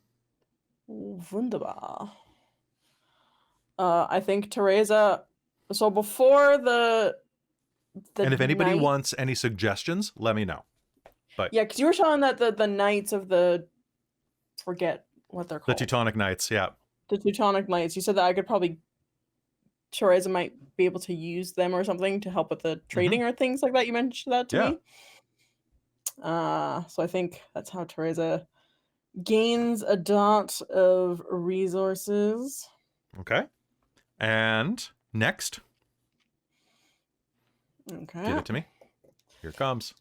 Wunderbar. I think Tereza. So before the And if anybody knight- wants any suggestions, let me know. yeah, because you were showing that the knights of the, forget what they're The called. Teutonic Knights, yeah. The Teutonic Knights. You said that I could probably, Tereza might be able to use them or something to help with the trading or things like that. You mentioned that to Yeah. me. So I think that's how Tereza gains a dot of resources. Okay. And next, Okay. give it to me. Here it comes.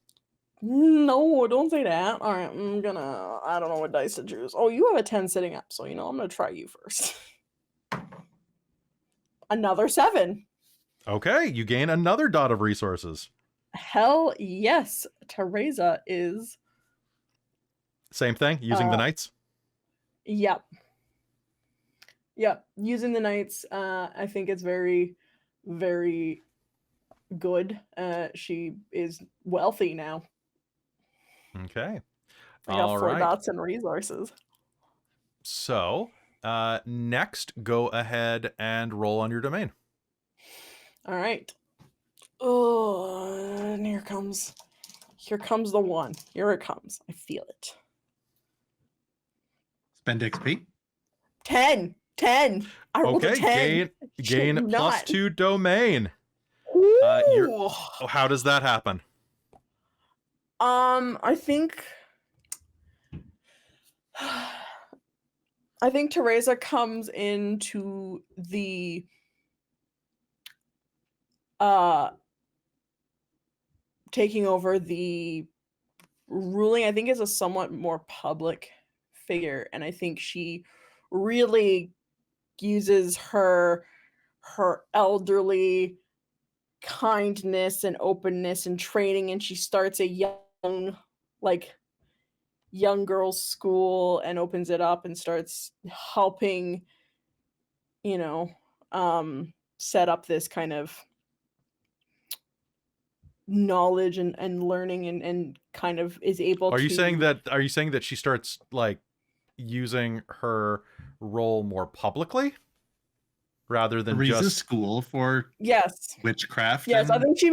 No, don't say that. All right, I don't know what dice to choose. Oh, you have a 10 sitting up, so I'm gonna try you first. Another 7. Okay, you gain another dot of resources. Hell yes, Tereza is. Same thing, using the knights. Yep. Using the knights, I think it's very, very good. She is wealthy now. Okay. I got All 4 right. dots and resources. So, next, go ahead and roll on your domain. All right. Oh, and here comes the 1. Here it comes. I feel it. Spend XP. 10. I rolled a 10. Gain Shit, plus not. 2 domain. Ooh. How does that happen? I think Tereza comes into the taking over the ruling. I think is a somewhat more public figure, and I think she really uses her elderly kindness and openness and training, and she starts a young girls school and opens it up and starts helping set up this kind of knowledge and learning and kind of is able Are to you saying that she starts like using her role more publicly rather than Tereza's just school for yes witchcraft. I and- think she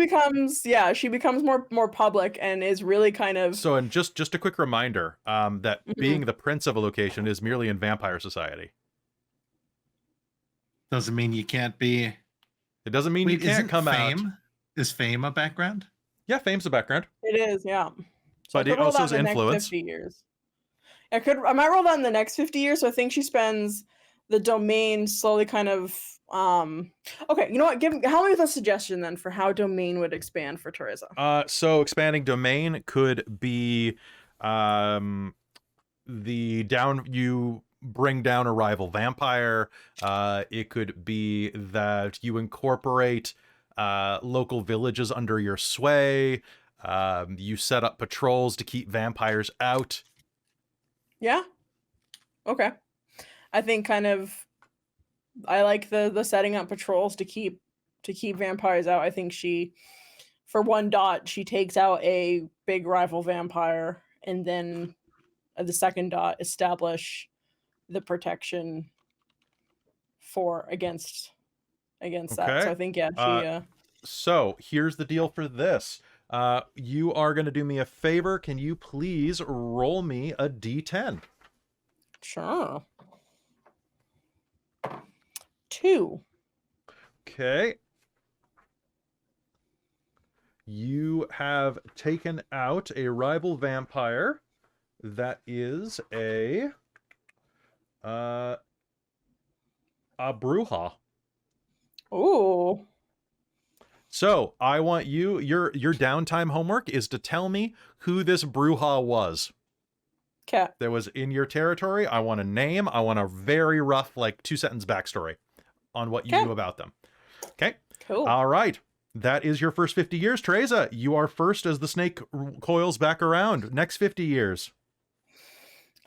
becomes more public and is really kind of So, and just a quick reminder that Mhm. being the prince of a location is merely in vampire society. Doesn't mean you can't be. It doesn't mean you Wait, can't isn't come fame? out. Is fame a background? Yeah, fame's a background, it is, yeah. So I but could it roll also that is in the influence. next 50 years. I might roll that in the next 50 years, so I think she spends the domain slowly kind of okay, you know what? Help me with a suggestion then for how domain would expand for Tereza. So expanding domain could be you bring down a rival vampire. It could be that you incorporate local villages under your sway. You set up patrols to keep vampires out. Yeah. Okay. I think kind of I like the setting up patrols to keep vampires out. I think she for 1 dot, she takes out a big rival vampire, and then the second dot, establish the protection against that. So Okay. I think she So here's the deal for this. You are going to do me a favor. Can you please roll me a d10? sure. 2. Okay. You have taken out a rival vampire that is a Bruja. Ooh. So I want your downtime homework is to tell me who this Bruja was Okay. that was in your territory. I want a name. I want a very rough, like 2-sentence backstory on what you Okay. knew about them. Okay. Cool. All right. That is your first 50 years. Tereza, you are first as the snake coils back around. Next 50 years.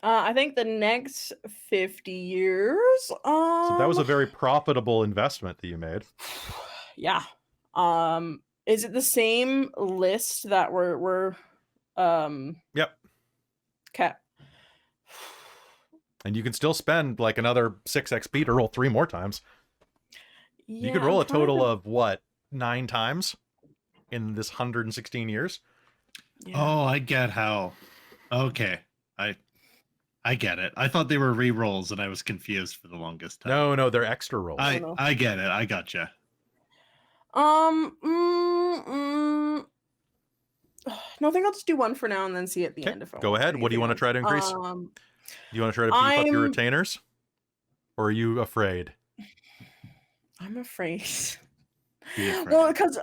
I think the next 50 years. So that was a very profitable investment that you made. Yeah. Is it the same list that we're Yep. Okay. And you can still spend like another 6 XP to roll 3 more times. You could roll a total of what, 9 times in this 116 years? Yeah. Oh, I get how. Okay. I get it. I thought they were re-rolls and I was confused for the longest time. No, they're extra rolls. I get it. I gotcha. No, I think I'll just do 1 for now and then see at the end if I Go want ahead. What do you want to try to increase? Do you want to try to beef up your retainers? Or are you afraid? I'm afraid. Be afraid. Well, because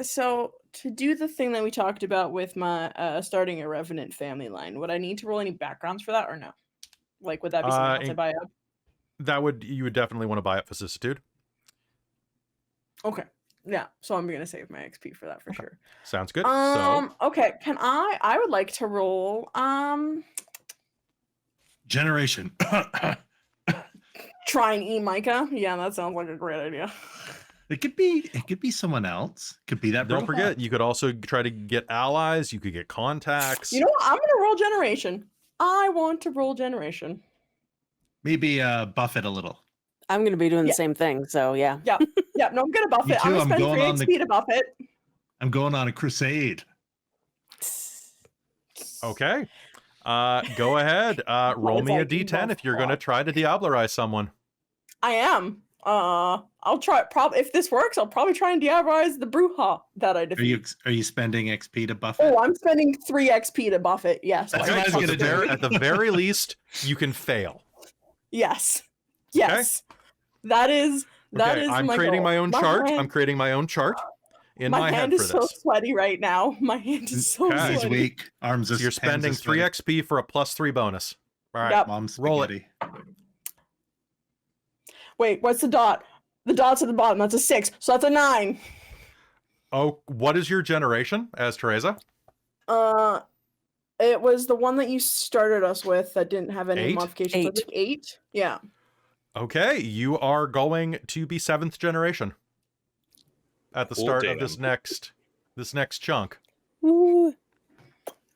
so to do the thing that we talked about with my starting a Revenant family line, would I need to roll any backgrounds for that or no? Like, would that be something else I buy up? You would definitely want to buy up vicissitude. Okay. Yeah. So I'm gonna save my XP for that for sure. Sounds good. Okay. Can I would like to roll Generation. try and Micah. Yeah, that sounds like a great idea. It could be someone else. Could be that. Don't Bruja. forget, you could also try to get allies. You could get contacts. You know what? I'm gonna roll generation. I want to roll generation. Maybe buff it a little. I'm going to be doing the same thing. So yeah. Yeah. No, I'm gonna buff Me it. too, I'm I'm gonna spend going 3 XP to buff it. I'm going on a crusade. Okay. Go ahead. Roll me a d10 if you're going to try to diablerize someone. I am. I'll try. If this works, I'll probably try and diablerize the Bruja that I defeat. Are you spending XP to buff it? Oh, I'm spending 3 XP to buff it. Yes. That's what I was So gonna do. at the very least, you can fail. Yes. Yes. That is I'm my creating goal. my own My chart. hand- I'm creating my own chart in my head hand for is so this. sweaty right now. My hand is so Okay. He's sweaty. weak. Arms. So you're spending 3 XP for a +3 bonus. All right. Yep. Mom's Roll it. spaghetti. Wait, what's the dot? The dot's at the bottom. That's a 6. So that's a 9. Oh, what is your generation as Tereza? It was the one that you started us with that didn't have any 8? modifications. I 8. think 8. Yeah. Okay, you are going to be 7th generation at the start of this next chunk. Ooh.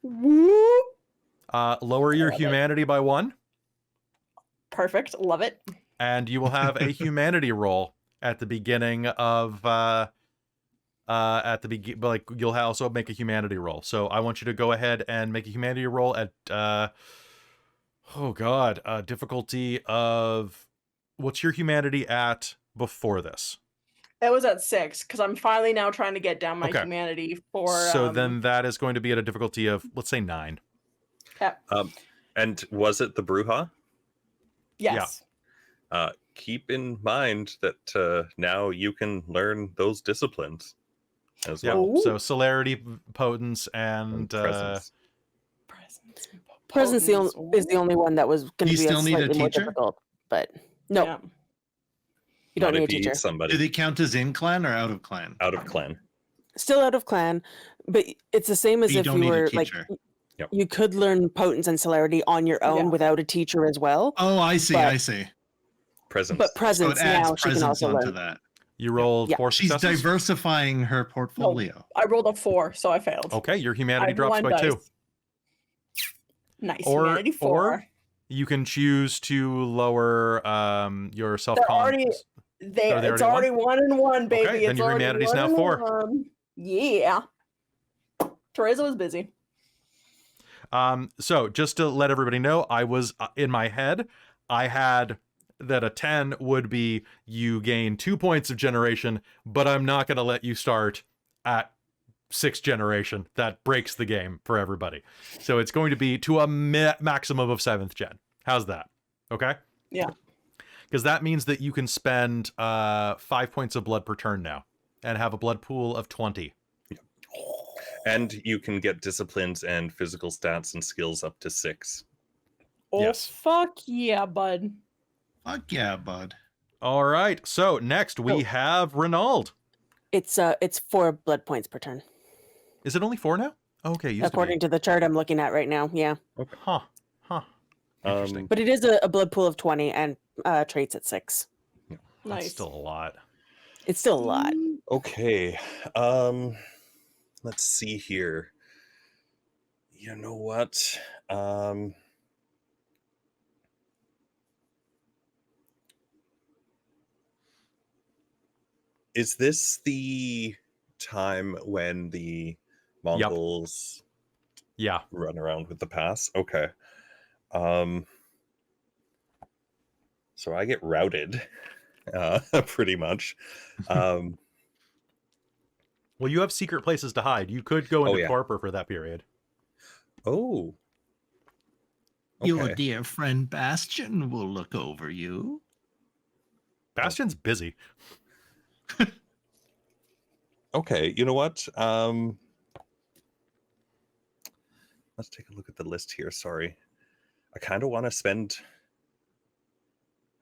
Woo! Lower your Love it. humanity by 1, Perfect. Love it. and you will have a humanity roll at the beginning of you'll also make a humanity roll. So I want you to go ahead and make a humanity roll at difficulty of, what's your humanity at before this? It was at 6 because I'm finally now trying to get down my Okay. humanity for. So then that is going to be at a difficulty of, let's say, 9. And was it the Bruja? Yes. Keep in mind that now you can learn those disciplines as Yeah. well. Ooh. So celerity, potence, and Presence. Presence is the only one that was going You to be still need a slightly more teacher? difficult. But no, Yeah. you don't Not need a if you teacher. eat somebody Do they count as in clan or out of clan? out of clan. Still out of clan, but it's the same as You if don't you need a were like teacher. Yep. you could learn potence and celerity on your own Yeah. without a teacher as well. Oh, I see. But- I see. Presence. But So presence it adds now she can presence also onto learn. that. You rolled Yeah. 4 She's successes? diversifying her portfolio. I rolled a 4, so I failed. Okay, your I humanity have drops one by 2. dice. Nice. Or- Humanity 4. or You can choose to lower your self They're already they it's already already 1 and 1, baby. Okay, then it's your already humanity's 1 now and 4. 1. Yeah. Tereza was busy. So just to let everybody know, I was in my head, I had that a 10 would be you gain 2 points of generation, but I'm not going to let you start at 6th generation. That breaks the game for everybody. So it's going to be to a maximum of 7th gen. How's that? Okay? Yeah. Because that means that you can spend 5 points of blood per turn now and have a blood pool of 20. And you can get disciplines and physical stats and skills up to 6. Oh, Yes. fuck yeah, bud. Fuck yeah, bud. All right. So next we have Rainald. It's 4 blood points per turn. Is it only 4 now? Okay, it used According to to the chart I'm looking at right now. Yeah. be. Huh. Interesting. But it is a blood pool of 20 and traits at 6. That's Nice. still a lot. It's still a lot. Okay. Let's see here. You know what? Is this the time when the Mongols Yeah. run around with the pass? Okay. So I get routed, pretty much. Well, you have secret places to hide. You could go into yeah. torpor for that period. Oh. Your Okay. dear friend Bastien will look over you. Bastien's busy. Okay, you know what? Let's take a look at the list here. Sorry. I kind of want to spend...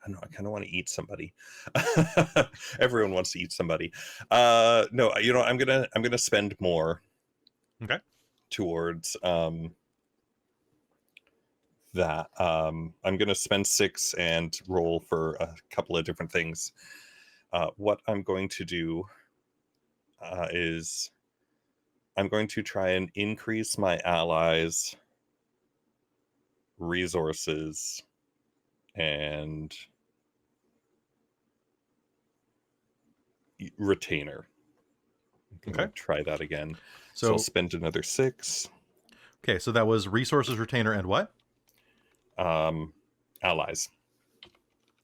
I don't know, I kind of want to eat somebody. Everyone wants to eat somebody. No, you know, I'm gonna spend more. Okay. Towards that. I'm gonna spend 6 and roll for a couple of different things. What I'm going to do is I'm going to try and increase my allies' resources and retainer. I'm gonna Okay. try that again. So So I'll spend another 6. okay, so that was resources, retainer, and what? Allies.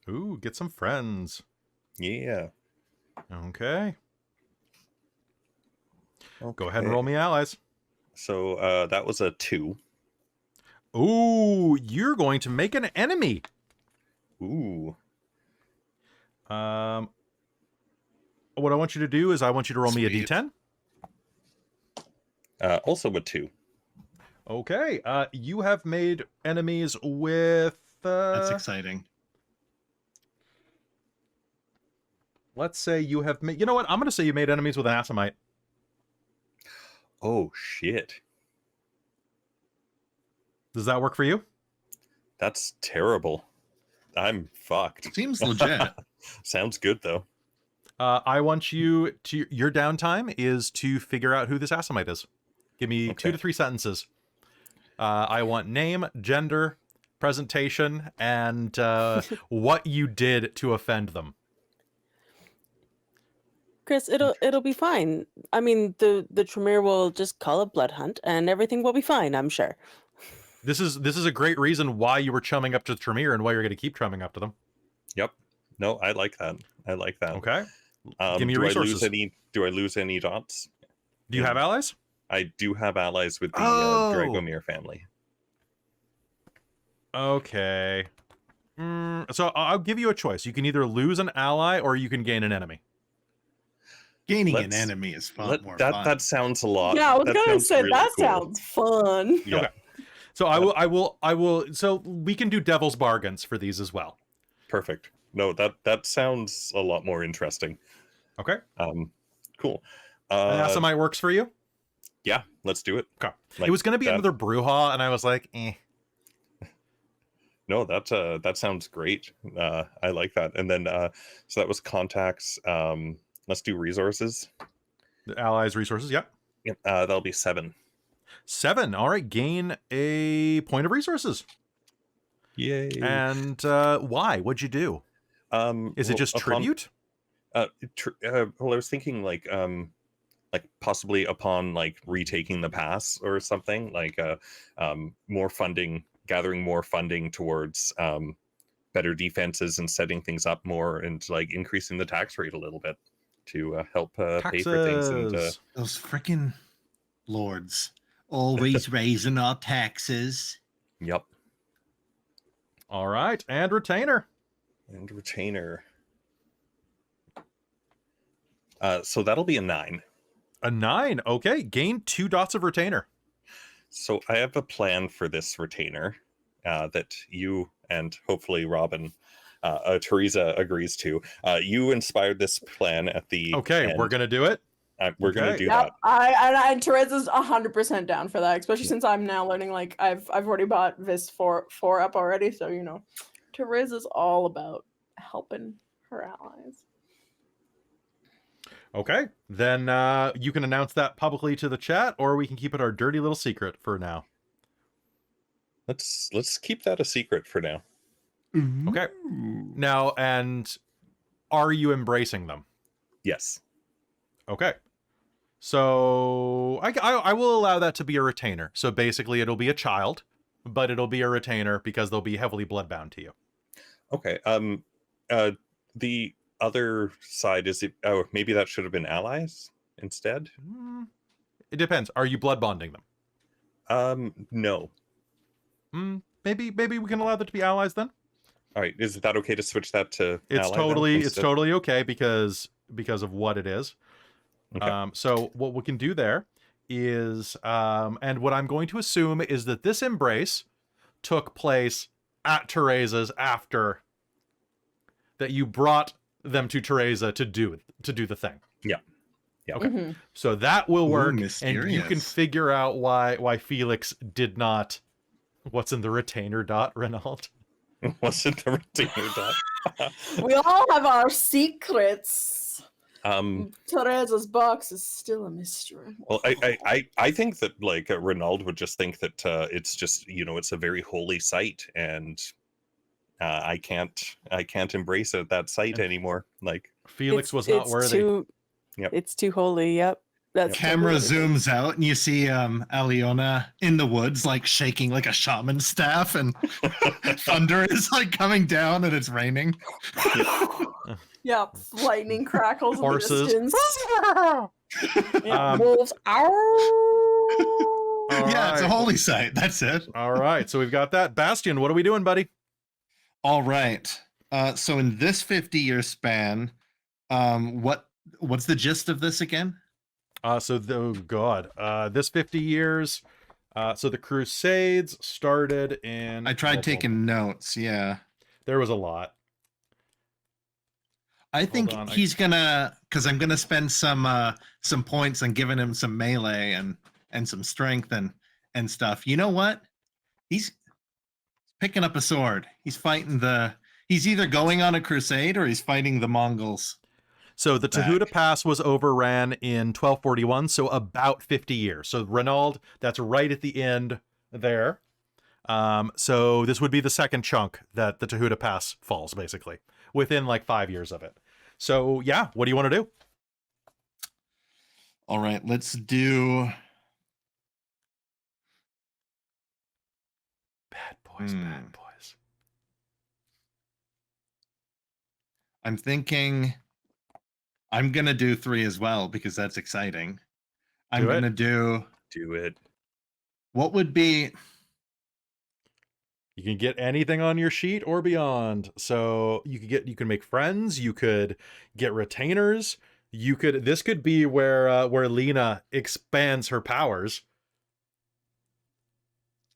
Ooh, get some friends. Yeah. Okay. Go ahead and Okay. roll me allies. So that was a 2. Ooh, you're going to make an enemy. Ooh. What I want you to do is I want you to roll me a Sweet. d10. Also a 2. Okay. You have made enemies with That's exciting. let's say you have made, you know what? I'm going to say you made enemies with an Assamite. Oh shit. Does that work for you? That's terrible. I'm fucked. Seems legit. Sounds good though. I want you to, your downtime is to figure out who this Assamite is. Give me 2 Okay. to 3 sentences. I want name, gender, presentation, and what you did to offend them. Chris, it'll be fine. I mean, the Tremere will just call a blood hunt and everything will be fine, I'm sure. This is a great reason why you were chumming up to the Tremere and why you're going to keep chumming up to them. Yep. No, I like that. I like that. Okay. Give me do resources. Do I lose any dots? Do you have allies? I do have allies with the Oh. Dragomir family. Okay. So I'll give you a choice. You can either lose an ally or you can gain an enemy. Gaining Let's- an enemy is more fun. That sounds a lot. Yeah, I was that gonna sounds say really that cool. sounds fun. Yeah. Okay. So I will. So we can do devil's bargains for these as well. Perfect. No, that sounds a lot more interesting. Okay. Cool. Assamite works for you. Yeah, let's do it. Okay. Like It was going to be that. another Bruja, and I was like, eh. No, that sounds great. I like that. And then so that was contacts. Let's do resources. The allies' resources, yep. Yep, that'll be 7. 7. All right, gain a point of resources. Yay! And why? What'd you do? Is it Well, just tribute? well, I was thinking like possibly upon like retaking the pass or something, like more funding, gathering more funding towards better defenses and setting things up more, and like increasing the tax rate a little bit to help pay for things. And Taxes. Those freaking lords always raising our taxes. yep, All right, and retainer. and retainer. So that'll be a 9. A 9. Okay, gain 2 dots of retainer. So I have a plan for this retainer that you and hopefully Robin, Tereza agrees to. You inspired this plan at the Okay, end. we're gonna do it. We're gonna okay. do Yep, that. and Tereza's 100% down for that, especially since I'm now learning. Like I've already bought Vis 4 up already, so you know, Tereza's all about helping her allies. Okay, then you can announce that publicly to the chat, or we can keep it our dirty little secret for now. Let's keep that a secret for now. Okay. Now, and are you embracing them? Yes. Okay. So I will allow that to be a retainer. So basically it'll be a child, but it'll be a retainer because they'll be heavily bloodbound to you. Okay. The other side is it? Oh, maybe that should have been allies instead. It depends. Are you blood bonding them? No. Maybe we can allow that to be allies then. All right. Is that okay to switch that to? It's ally totally then, it's instead? totally okay because of what it is. Okay. So what we can do there is and what I'm going to assume is that this embrace took place at Tereza's after that you brought them to Tereza to do the thing. Yeah. Okay. Mhm. So that will work, and you mysterious. can figure out why Felix did not. What's in the retainer dot, Rainald? Wasn't the retainer dot? We all have our secrets. Um. Tereza's box is still a mystery. Well, I think that like Rainald would just think that it's just it's a very holy site, and I can't embrace it, that site anymore. Like Felix was not worthy. Yep. It's too holy. Yep. That's Camera totally- zooms out and you see Alëna in the woods, like shaking like a shaman staff, and thunder is like coming down and it's raining. Yeah, lightning crackles Horses. in the distance. Yeah, Um, wolves. Ow! All Yeah, it's a right. holy site. That's it. All right, so we've got that. Bastien, what are we doing, buddy? All right. So in this 50-year span, what's the gist of this again? This 50 years. So the Crusades started in. I tried taking notes. Yeah. There was a lot. I think on, he's gonna, because I'm gonna spend some points on giving him some melee and some strength and stuff. You know what? He's picking up a sword. He's fighting he's either going on a crusade or he's fighting the Mongols. So the Tehuta Pass was overran in 1241, so about 50 years. So Rainald, that's right at the end there. So this would be the second chunk that the Tehuta Pass falls, basically, within like 5 years of it. So yeah, what do you want to do? All right, let's do. Bad boys, bad boys. I'm thinking I'm gonna do 3 as well because that's exciting. I'm Do it. gonna do. do it. What would be? You can get anything on your sheet or beyond. So you can make friends, you could get retainers, this could be where Lena expands her powers.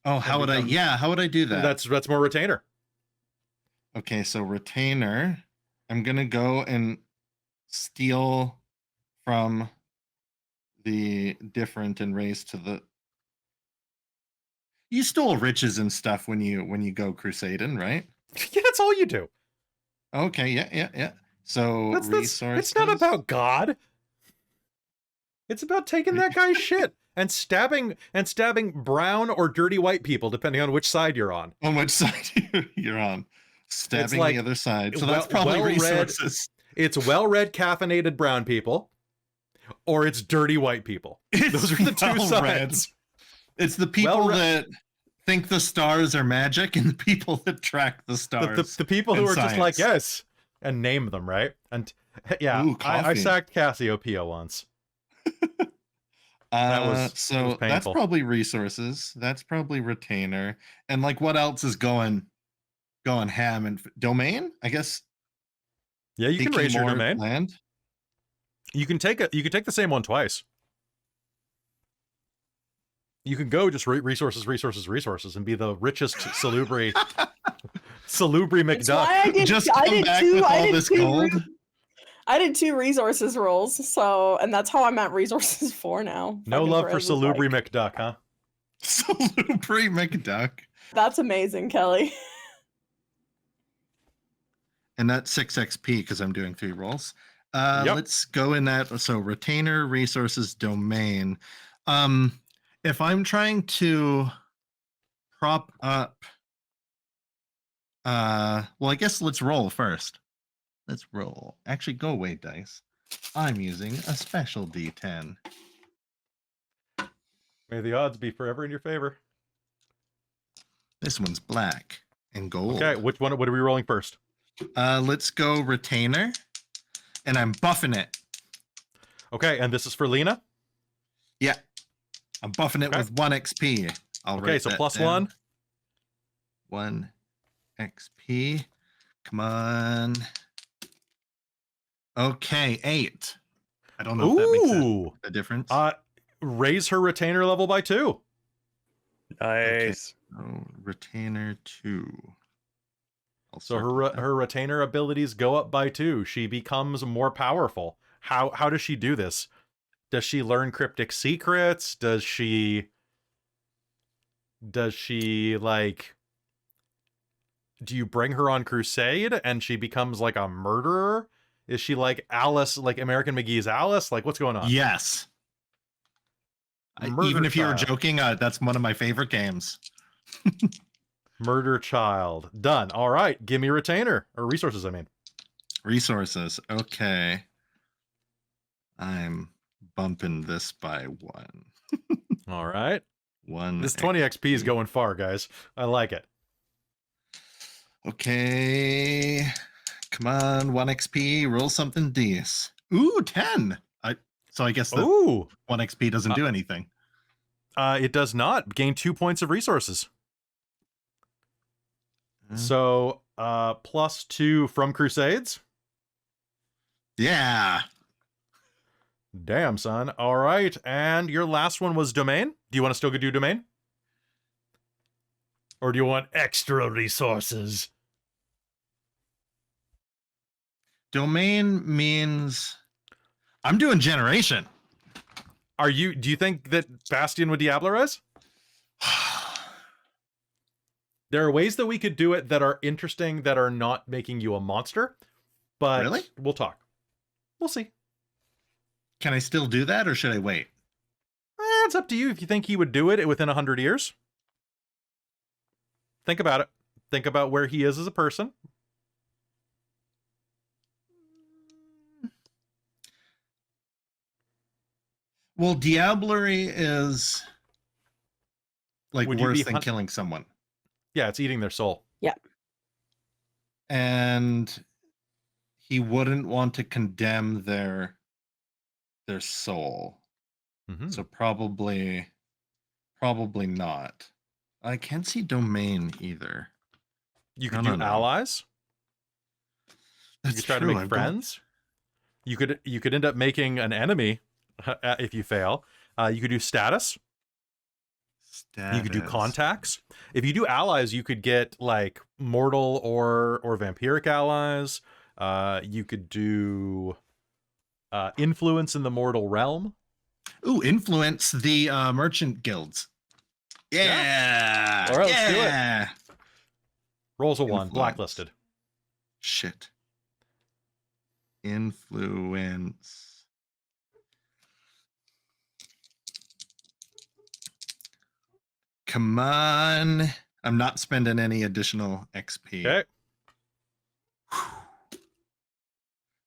Oh, how would I? become- Yeah, how would I do that? That's more retainer. Okay, so retainer. I'm gonna go and steal from the different and raise to the. You stole riches and stuff when you go crusading, right? Yeah, that's all you do. Okay, yeah. So That's resources. it's not about God. It's about taking that guy's shit and stabbing brown or dirty white people, depending on which side you're on. On which side you're on. Stabbing like the other side. So that's probably resources. It's well-read caffeinated brown people, or it's dirty white people. Those are the two sides. It's the people that think the stars are magic and the people that track the stars. The people who are science. just like, yes, and name them, right? And yeah, Ooh, I sacked Cassiopeia once. That's painful. probably resources. That's probably retainer. And like, what else is going ham and domain? I guess. Yeah, you can raise your domain. Land. You can take the same one twice. You can go just resources, and be the richest salubri McDuck. I did 2 resources rolls, and that's how I'm at resources 4 now. No love for salubri McDuck, huh? Salubri McDuck. That's amazing, Kelly. And that's 6 XP because I'm doing 3 rolls. Yep. Let's go in that. So retainer, resources, domain. If I'm trying to prop up, well, I guess let's roll first. Let's roll. Actually, go away, dice. I'm using a special D10. May the odds be forever in your favor. This one's black and gold. Okay, what are we rolling first? Let's go retainer, and I'm buffing it. Okay, and this is for Lena? Yeah. I'm buffing it with 1 XP. Okay, so plus down. 1 XP. Come on. Okay, 8. I don't know if that makes a difference. Raise her retainer level by 2. Nice. Okay. So, retainer 2. So her retainer abilities go up by 2. She becomes more powerful. How does she do this? Does she learn cryptic secrets? Does she like, do you bring her on crusade and she becomes like a murderer? Is she like Alice, like American McGee's Alice? Like, what's going on? Yes. Even if you were joking, that's one of my favorite games. Murder child. Done. All right. Give me retainer. Or resources, I mean. Resources. Okay. I'm bumping this by 1. All right. 1. This 20 XP is going far, guys. I like it. Okay. Come on. 1 XP. Roll something decent. Ooh, 10. So I guess the 1 XP doesn't do anything. It does not. Gain 2 points of resources. So, plus 2 from Crusades? Yeah. Damn, son. All right. And your last one was Domain? Do you want to still do Domain? Or do you want extra resources? Domain means I'm doing Generation. Do you think that Bastien would Diablerize? There are ways that we could do it that are interesting, that are not making you a monster. But really? We'll talk. We'll see. Can I still do that, or should I wait? It's up to you if you think he would do it within 100 years. Think about it. Think about where he is as a person. Well, diablerie is like worse than killing someone. Yeah, it's eating their soul. Yeah. And he wouldn't want to condemn their soul. Mm-hmm. So probably not. I can't see domain either. You could do allies. That's you could try to make friends. You could end up making an enemy if you fail. You could do status. You could do contacts. If you do allies, you could get like mortal or vampiric allies. You could do influence in the mortal realm. Ooh, influence the merchant guilds. Yeah. All right, let's do it. yeah. Rolls a 1, Influence. blacklisted. Shit. Influence. Come on. I'm not spending any additional XP. Okay.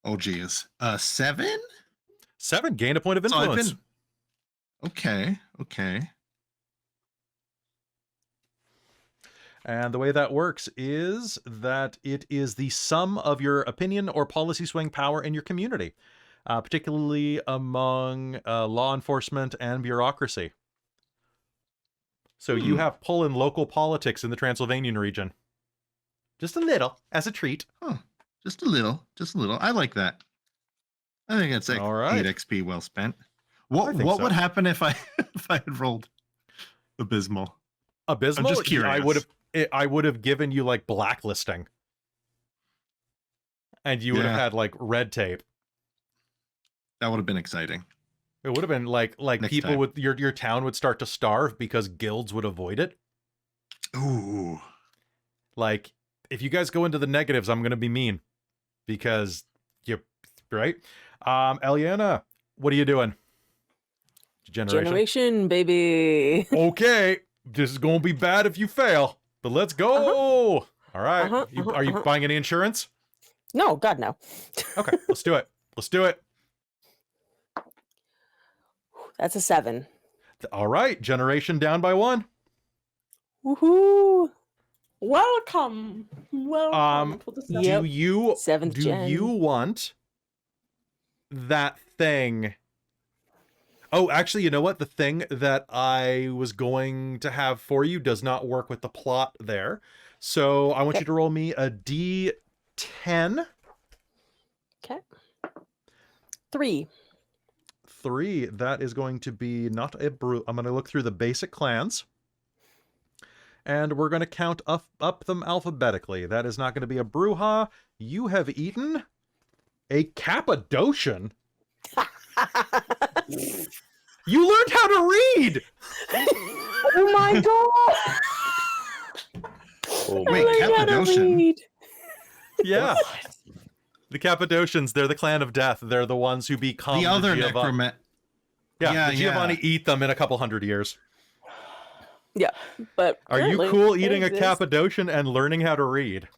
Oh, geez. 7? 7, gain a point of So I've influence. been. Okay. And the way that works is that it is the sum of your opinion or policy swing power in your community, particularly among law enforcement and bureaucracy. So you have pull in local politics in the Transylvanian region. Just a little, as a treat. Huh. Just a little. I like that. I think it's All right. 8 XP well spent. I What think so. would happen if I if I had rolled abysmal? Abysmal? I'm just curious. I would have given you like blacklisting. And you would have Yeah. had like red tape. That would have been exciting. It would have been like Next people time. would your town would start to starve because guilds would avoid it. Ooh. Like, if you guys go into the negatives, I'm gonna be mean. Because you right? Alëna, what are you doing? Generation, baby. Okay. This is gonna be bad if you fail. But let's go. All right. Are you buying any insurance? No, God, no. Okay, let's do it. Let's do it. That's a 7. All right, generation down by 1. Woohoo! Welcome. Welcome to the Yep. Do you 7th gen. you want that thing? Oh, actually, you know what? The thing that I was going to have for you does not work with the plot there. So I want you to roll me a D10. Okay. 3. 3. That is going to be not a brew. I'm going to look through the basic clans. And we're going to count up them alphabetically. That is not going to be a Bruja. You have eaten a Cappadocian. You learned how to read! Oh my god! Oh, Wait, I gotta Cappadocian? read. Yeah. The Cappadocians, they're the clan of death. They're the ones who become The other Giovanni. necromancer. Yeah, Yeah, the Giovanni eat them in a couple hundred years. Yeah, but Are you apparently cool they eating a exist. Cappadocian and learning how to read?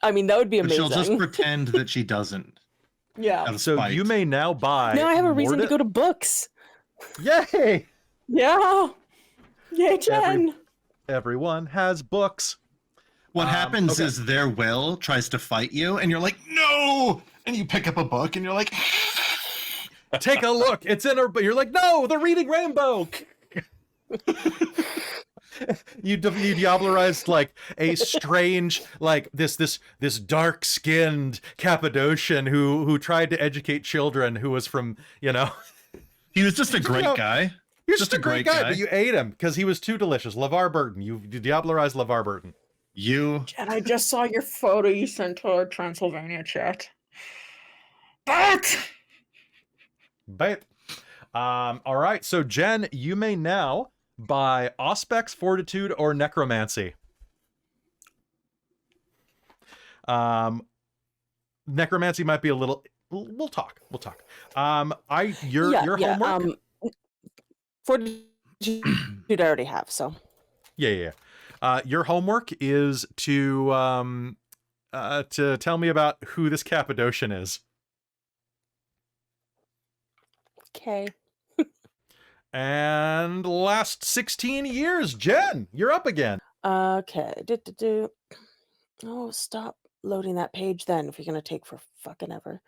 I mean, that would be But she'll amazing. just pretend that she doesn't. Yeah. Out of So spite. you may now buy. Now I have a reason to Morda- go to books. Yay! Yeah. Yay, Jen. Everyone has books. What happens okay. is their will tries to fight you, and you're like, no! And you pick up a book, and you're like, Take a look. It's in her. But you're like, no, the reading rainbow. You diablerized like a strange, like this dark-skinned Cappadocian who tried to educate children, who was from, you know, he was just a great know, guy. he was just a great guy, but you ate him because he was too delicious. LeVar Burton. You diablerized LeVar Burton. You. Jen, I just saw your photo you sent to our Transylvania chat. But All right. So Jen, you may now buy Auspex, Fortitude, or Necromancy. Necromancy might be a little. We'll talk. Your homework. Fortitude I already have, so. Yeah. Your homework is to tell me about who this Cappadocian is. Okay. And last 16 years, Jen, you're up again. Okay. Oh, stop loading that page then if you're going to take for fucking ever.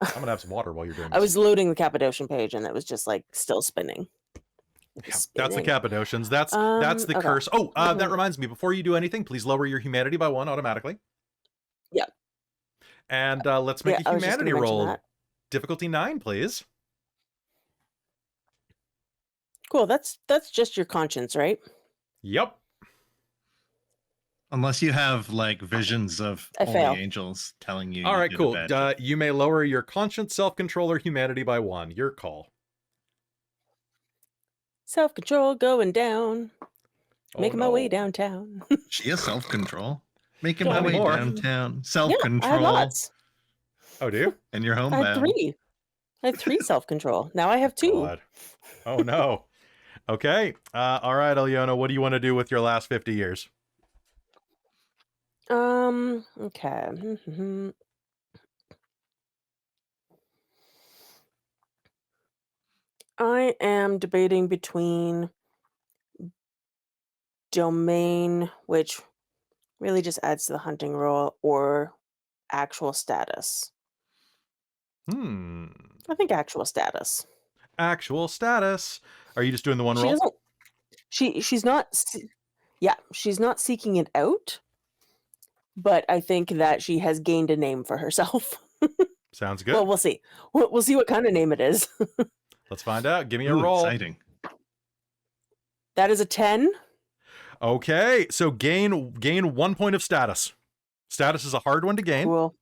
I'm going to have some water while you're doing this. I was loading the Cappadocian page and it was just like still spinning. Yeah, that's the Cappadocians. That's the okay. curse. Oh, that reminds me. Before you do anything, please lower your humanity by 1 automatically. Yeah. And let's make a I was just humanity gonna mention roll. that. Difficulty 9, please. Cool. That's just your conscience, right? Yep. Unless you have like visions of I holy fail. angels telling you. All you right, did a cool. bad job. You may lower your conscience, self-control, or humanity by 1. Your call. Self-control going down. Oh, Making my way no. downtown. She has self-control. Making Tell my me way more. downtown. Yeah, I had Self-control. lots. Oh, do you? And you're I had homebound. 3. I had 3 self-control. Now I have 2. God. Oh, no. Okay. All right, Alëna, what do you want to do with your last 50 years? Okay. I am debating between domain, which really just adds to the hunting role, or actual status. I think actual status. Actual status. Are you just doing the one She roll? doesn't. She's not. Yeah, she's not seeking it out, but I think that she has gained a name for herself. Sounds good. Well, we'll see. We'll see what kind of name it is. Let's find out. Give me a Ooh, roll. exciting. That is a 10. Okay, so gain 1 point of status. Status is a hard one to gain. Cool.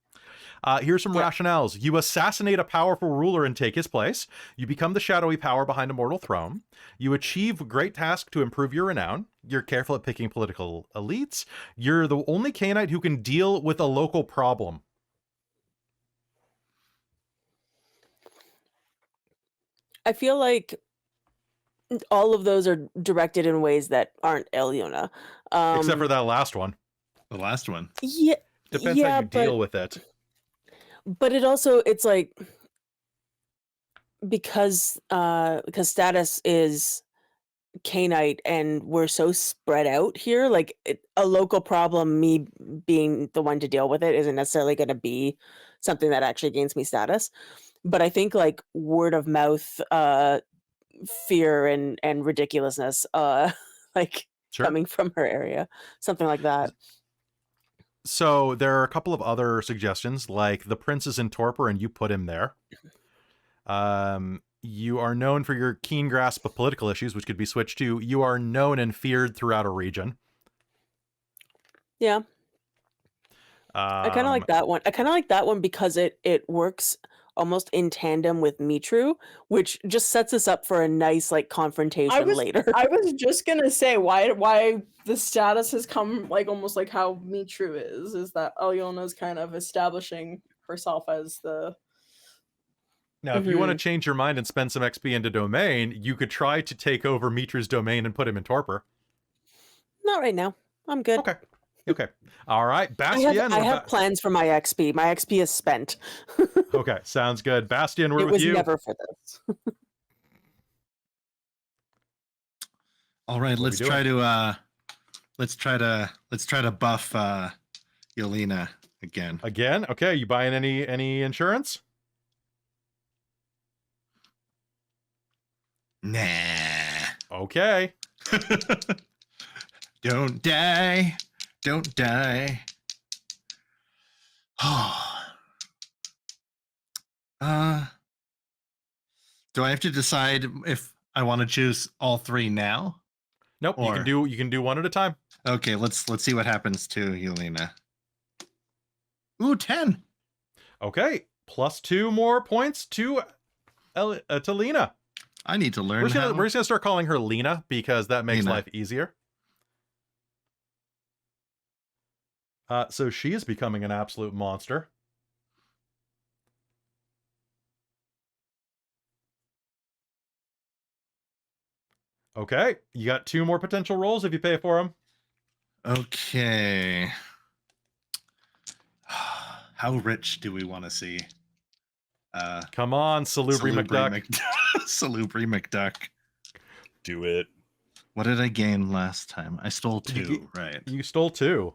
Here's some Yeah. rationales. You assassinate a powerful ruler and take his place. You become the shadowy power behind a mortal throne. You achieve a great task to improve your renown. You're careful at picking political elites. You're the only Cainite who can deal with a local problem. I feel like all of those are directed in ways that aren't Alëna. Except for that last one. The last one. Yeah, Depends how you deal with it. but it also, it's like, because status is Cainite and we're so spread out here, like a local problem, me being the one to deal with it isn't necessarily going to be something that actually gains me status. But I think like word of mouth, fear and ridiculousness, like Sure. coming from her area, something like that. So there are a couple of other suggestions, like the prince is in torpor and you put him there. You are known for your keen grasp of political issues, which could be switched to you are known and feared throughout a region. Yeah. I kind of like that one. I kind of like that one because it works almost in tandem with Mitru, which just sets us up for a nice like confrontation later. I was just gonna say why the status has come like almost like how Mitru is that Alëna's kind of establishing herself as the. Now, if you want to change your mind and spend some XP into domain, you could try to take over Mitru's domain and put him in torpor. Not right now. I'm good. Okay. All right. Bastien. I have plans for my XP. My XP is spent. Okay. Sounds good. Bastien, we're It with was you. never for this. All right, let's try to buff Alëna again. Again? Okay. You buying any insurance? Nah. Okay. Don't die. Don't die. Do I have to decide if I want to choose all 3 now? Nope. You can do one at a time. Okay, let's see what happens to Alëna. Ooh, 10. Okay. Plus 2 more points to Lena. I need to learn. We're just gonna start calling her Lena because that makes Lena. life easier. So she is becoming an absolute monster. Okay, you got 2 more potential rolls if you pay for them. Okay. How rich do we want to see? Come on, Salubri McDuck. Salubri McDuck. Do it. What did I gain last time? I stole 2, right? You stole 2.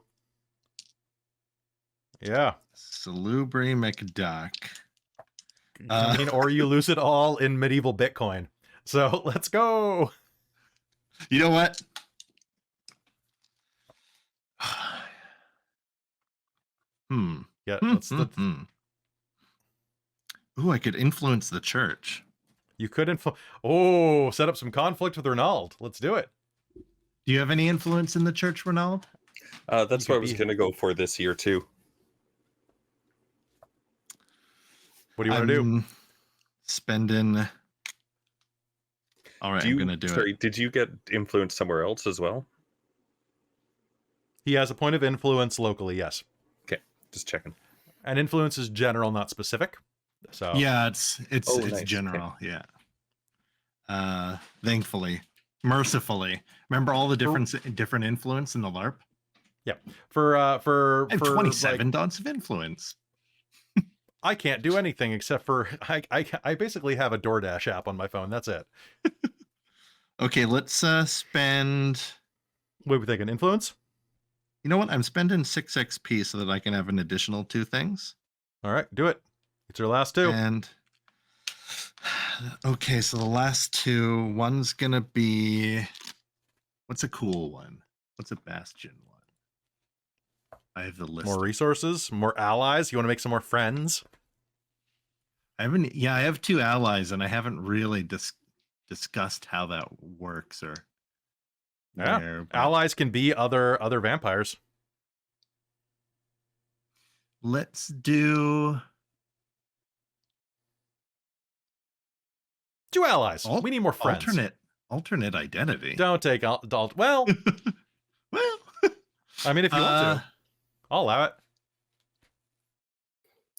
Yeah. Salubri McDuck. I mean, or you lose it all in medieval Bitcoin. So let's go. You know what? Yeah. Ooh, I could influence the church. You could set up some conflict with Rainald. Let's do it. Do you have any influence in the church, Rainald? That's what I was going to go for this year too. What do you want to do? Spending. All right, I'm gonna do Sorry, it. did you get influence somewhere else as well? He has a point of influence locally, yes. Okay, just checking. And influence is general, not specific. So Yeah, it's Oh, nice. Okay. general. Yeah. Thankfully, mercifully. Remember all the different influence in the LARP? for I have 27 like, dots of influence. I can't do anything except for I basically have a DoorDash app on my phone. That's it. Okay, let's spend. What are we thinking? Influence? You know what? I'm spending 6 XP so that I can have an additional 2 things. All right, do it. It's your last 2. And okay, so the last 2, one's gonna be, what's a cool one? What's a Bastion one? I have the list. More resources, more allies. You want to make some more friends? I have 2 allies, and I haven't really discussed how that works or. Yeah, where, but allies can be other vampires. Let's do 2 allies. We need more friends. alternate identity. Don't take well. Well, I mean, if you want to, I'll allow it.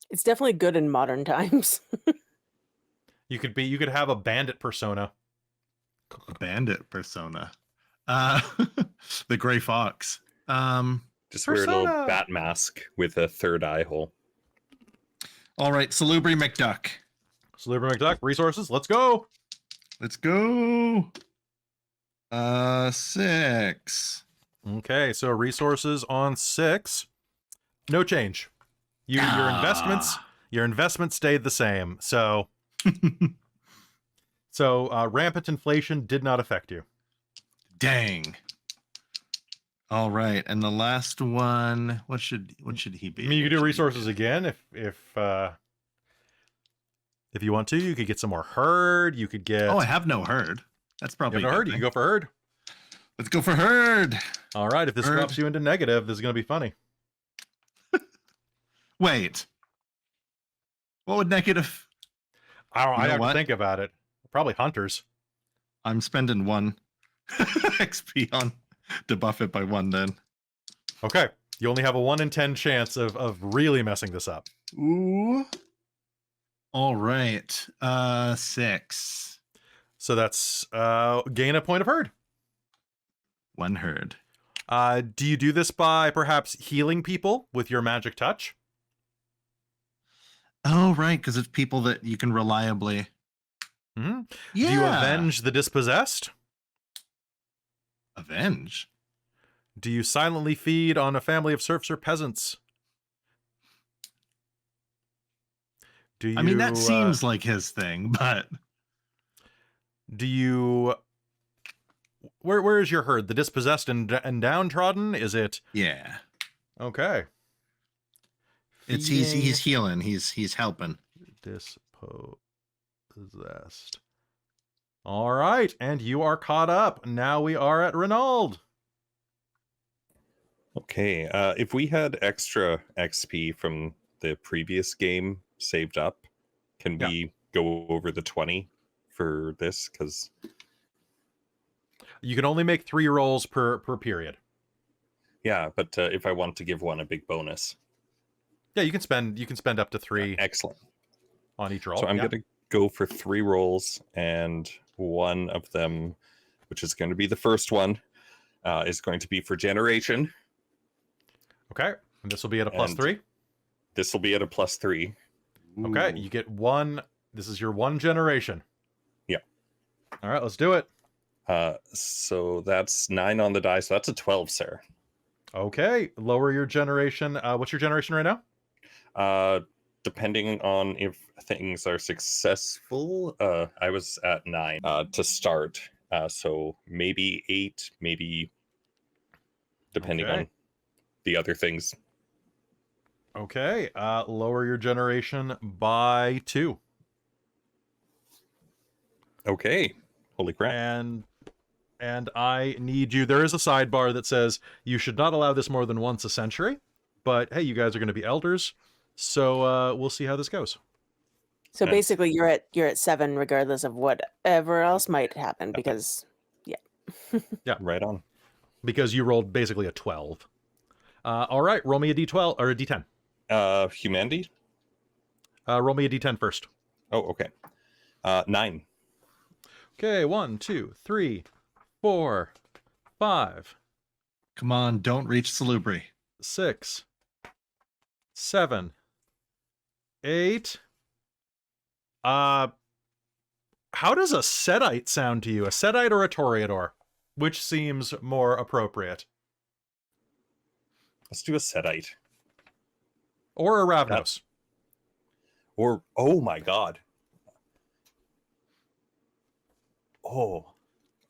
It's definitely good in modern times. You could have a bandit persona. a bandit persona. The Gray Fox. Just wear a Persona. little bat mask with a third eye hole. All right, Salubri McDuck. Salubri McDuck, resources, let's go. Let's go. 6. Okay, so resources on 6. No change. Your investments stayed the same. So rampant inflation did not affect you. Dang. All right, and the last one, what should he be? I mean, you could do resources again if you want to. You could get some more herd. You could get. Oh, I have no herd. That's probably no herd. You can go for herd. Let's go for herd. All right. If this Herd. drops you into negative, this is going to be funny. Wait. What would negative? I don't. You I know have what? to think about it. Probably hunters. I'm spending 1 XP on to buff it by 1 then. Okay. You only have a 1 in 10 chance of really messing this up. Ooh. All right. 6. So that's gain a point of herd. 1 herd. Do you do this by perhaps healing people with your magic touch? Oh, right, because it's people that you can reliably. Mm-hmm. Yeah. Do you avenge the dispossessed? Avenge? Do you silently feed on a family of serfs or peasants? Do you? I mean, that seems like his thing, but. Do you? Where is your herd? The dispossessed and downtrodden? Is it? Yeah. Okay. It's he's healing. He's helping. Dispossessed. All right, and you are caught up. Now we are at Rainald. Okay, if we had extra XP from the previous game saved up, can we go over the 20 for this? Because you can only make 3 rolls per period. Yeah, but if I want to give one a big bonus. Yeah, you can spend up to 3 Excellent. on each roll. So I'm going to go for 3 rolls, and one of them, which is going to be the first one, is going to be for generation. Okay, and this will be at a +3. This will be at a +3. Okay, you get 1. This is your 1 generation. Yeah. All right, let's do it. So that's 9 on the die. So that's a 12, sir. Okay, lower your generation. What's your generation right now? Depending on if things are successful, I was at 9 to start. So maybe 8, maybe depending on the other things. Okay, lower your generation by 2. Okay, holy crap. And I need you. There is a sidebar that says you should not allow this more than once a century. But hey, you guys are going to be elders, so we'll see how this goes. So Nice. basically, you're at 7 regardless of whatever else might happen because Right on. Because you rolled basically a 12. All right, roll me a d12 or a d10. Humanity? Roll me a d10 first. Oh, okay. 9. Okay, 1, 2, 3, 4, 5, Come on, don't reach Salubri. 6, 7, 8. How does a Setite sound to you? A Setite or a Toreador? Which seems more appropriate? Let's do a Setite. Or a Ravnos? Or, oh my god. Oh.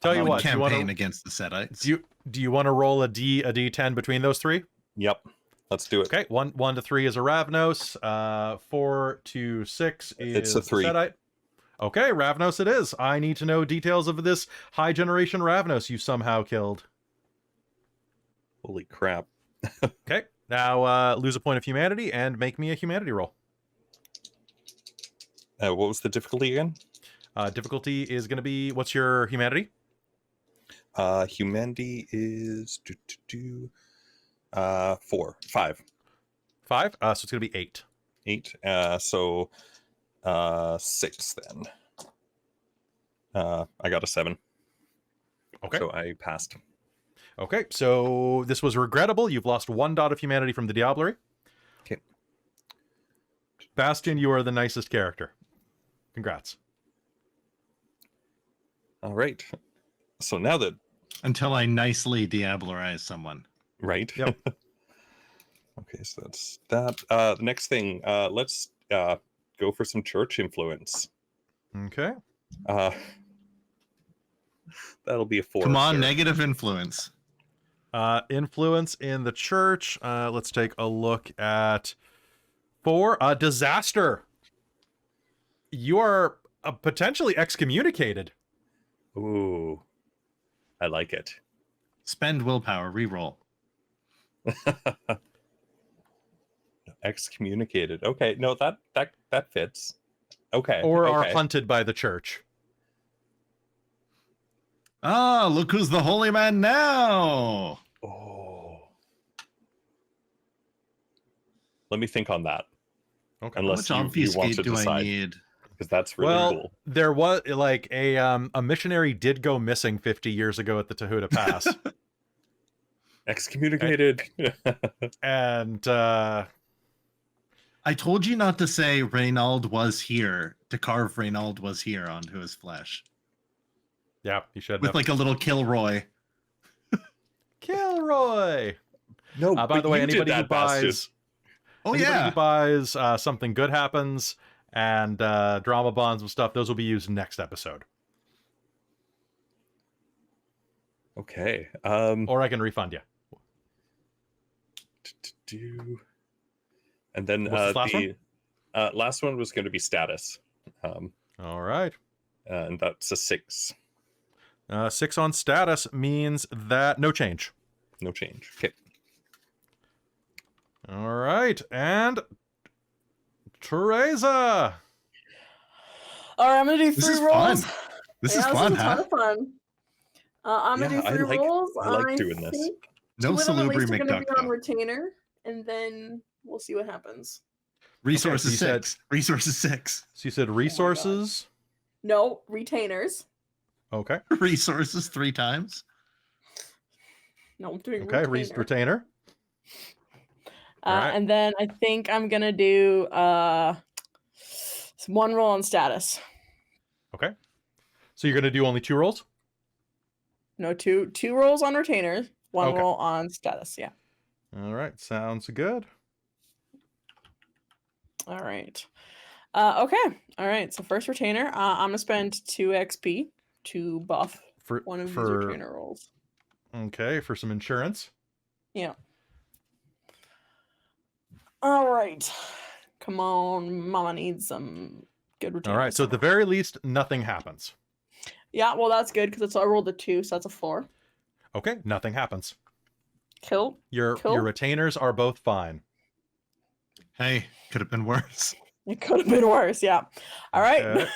Tell you I'm what, do you want campaign to against the Setites. do you want to roll a d10 between those three? Yep. Let's do it. Okay, 1 to 3 is a Ravnos. 4 to 6 is It's a 3. Setite. Okay, Ravnos it is. I need to know details of this high generation Ravnos you somehow killed. Holy crap. Okay, now lose a point of humanity and make me a humanity roll. What was the difficulty again? Difficulty is going to be, what's your humanity? Humanity is 4. 5. 5. So it's going to be 8. 8. So 6 then. I got a 7. Okay. So I passed. Okay, so this was regrettable. You've lost 1 dot of humanity from the Diablerie. Okay. Bastien, you are the nicest character. Congrats. All right. So now that Until I nicely diablerize someone. right. Yep. Okay, so that's that. The next thing, let's go for some church influence. Okay. That'll be a 4. Come on, sir. negative influence. Influence in the church. Let's take a look at 4. Disaster. You are potentially excommunicated. Ooh, I like it. Spend willpower, reroll. Excommunicated. Okay, no, that fits. Okay. Or okay. are hunted by the church. Ah, look who's the holy man now. Oh. Let me think on that. Okay. How Unless much you want obfuscate to do I decide, need? because that's really Well, cool. there was like a missionary did go missing 50 years ago at the Tahuta Pass. Excommunicated. And I told you not to say Rainald was here, to carve Rainald was here onto his flesh. yeah, you should With have. like a little Kilroy. Kilroy. No, By but the way, you did anybody who that, Bastien. buys Oh anybody yeah. who buys something good happens and drama bonds and stuff, those will be used next episode. Okay. Or I can refund you. And then What's this last the last one was going to be status. All right. And that's a 6. 6 on status means that no change. No change. Okay. All right. And Tereza. All right, I'm gonna do This 3 is rolls. fun. This Yeah, is fun, a ton huh? of fun. I'm gonna Yeah, do I 3 like- rolls. I like doing this. think No 2 of them at salubri least are gonna be McDuck, on though. retainer, and then we'll see what happens. Resources Okay, so you said- 6. Resources 6. So you said resources. No, retainers. Okay. Resources 3 times. No, I'm doing Okay. retainer. Retainer. Alright. And then I think I'm gonna do 1 roll on status. Okay. So you're going to do only 2 rolls? No, two rolls on retainers, 1 Okay. roll on status. Yeah. All right. Sounds good. All right. Okay. All right. So first retainer, I'm gonna spend 2 XP to buff For, one of these for retainer rolls. Okay. For some insurance. Yeah. All right. Come on, Mama needs some good retainers. All right. So at the very least, nothing happens. Yeah. Well, that's good because I rolled a 2, so that's a 4. Okay. Nothing happens. Cool. Your Cool. retainers are both fine. Hey, could have been worse. It could have been worse. Yeah. All right. Okay.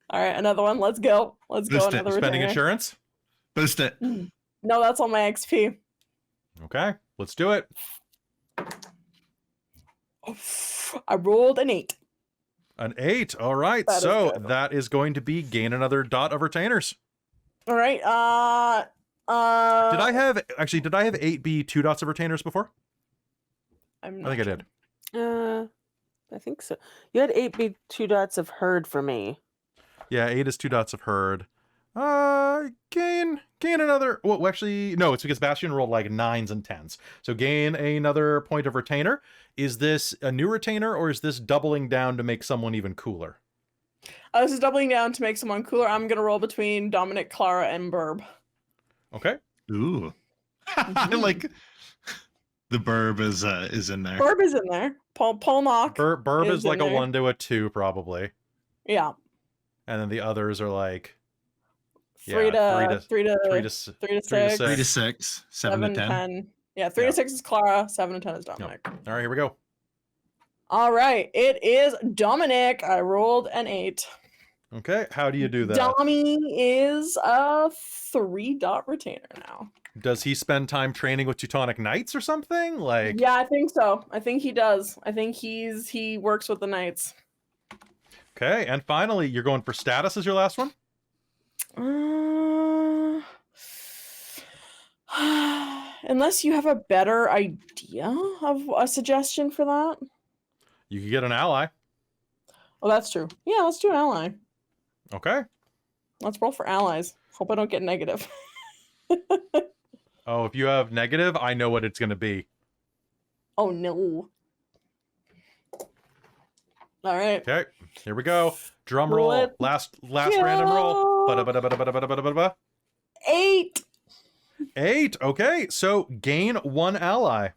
All right. Another one. Let's go. Let's go. Boost it. Another Spending retainer. insurance. Boost it. No, that's on my XP. Okay, let's do it. I rolled an 8. An 8. All right, That is so good. that is going to be gain another dot of retainers. All right. Did I have 8 be 2 dots of retainers before? I I think I did. I think so. You had 8 be 2 dots of herd for me. Yeah, 8 is 2 dots of herd. Gain another. Well, actually, no, it's because Bastien rolled like 9s and 10s. So gain another point of retainer. Is this a new retainer or is this doubling down to make someone even cooler? This is doubling down to make someone cooler. I'm gonna roll between Dominic, Clara, and Burb. Okay. Ooh. I like the burb is in there. Burb is in there. Paul Knock. Burb Is is like in a there. 1 to a 2 probably, Yeah. and then the others are like 3 Yeah, to 3 to 3 to 6. 6. 3 to 6, 7 to 10. Yeah, 3 Yeah. to 6 is Clara, 7 to 10 is Dominic. All right, here we go. All right, it is Dominic. I rolled an 8. Okay, how do you do that? Dommy is a 3 dot retainer now. Does he spend time training with Teutonic Knights or something? Like, Yeah, I think so. I think he does. I think he works with the knights. okay, and finally, you're going for status as your last one? Unless you have a better idea of a suggestion for that. You could get an ally. Oh, that's true. Yeah, let's do an ally. Okay. Let's roll for allies. Hope I don't get negative. Oh, if you have negative, I know what it's going to be. Oh no. All right. Okay, here we go. Drum roll. Let's Last random roll. go. Ba-da-ba-da-ba-da-ba-da-ba-da-ba. 8. 8. Okay, so gain 1 ally.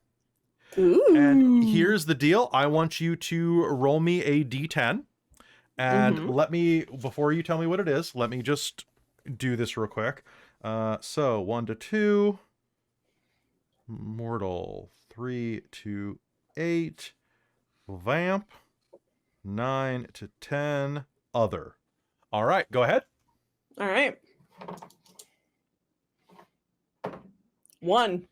Ooh. And here's the deal. I want you to roll me a d10. And let me, before you tell me what it is, let me just do this real quick. So 1 to 2. Mortal. 3 to 8. Vamp. 9 to 10. Other. All right, go ahead. All right. 1.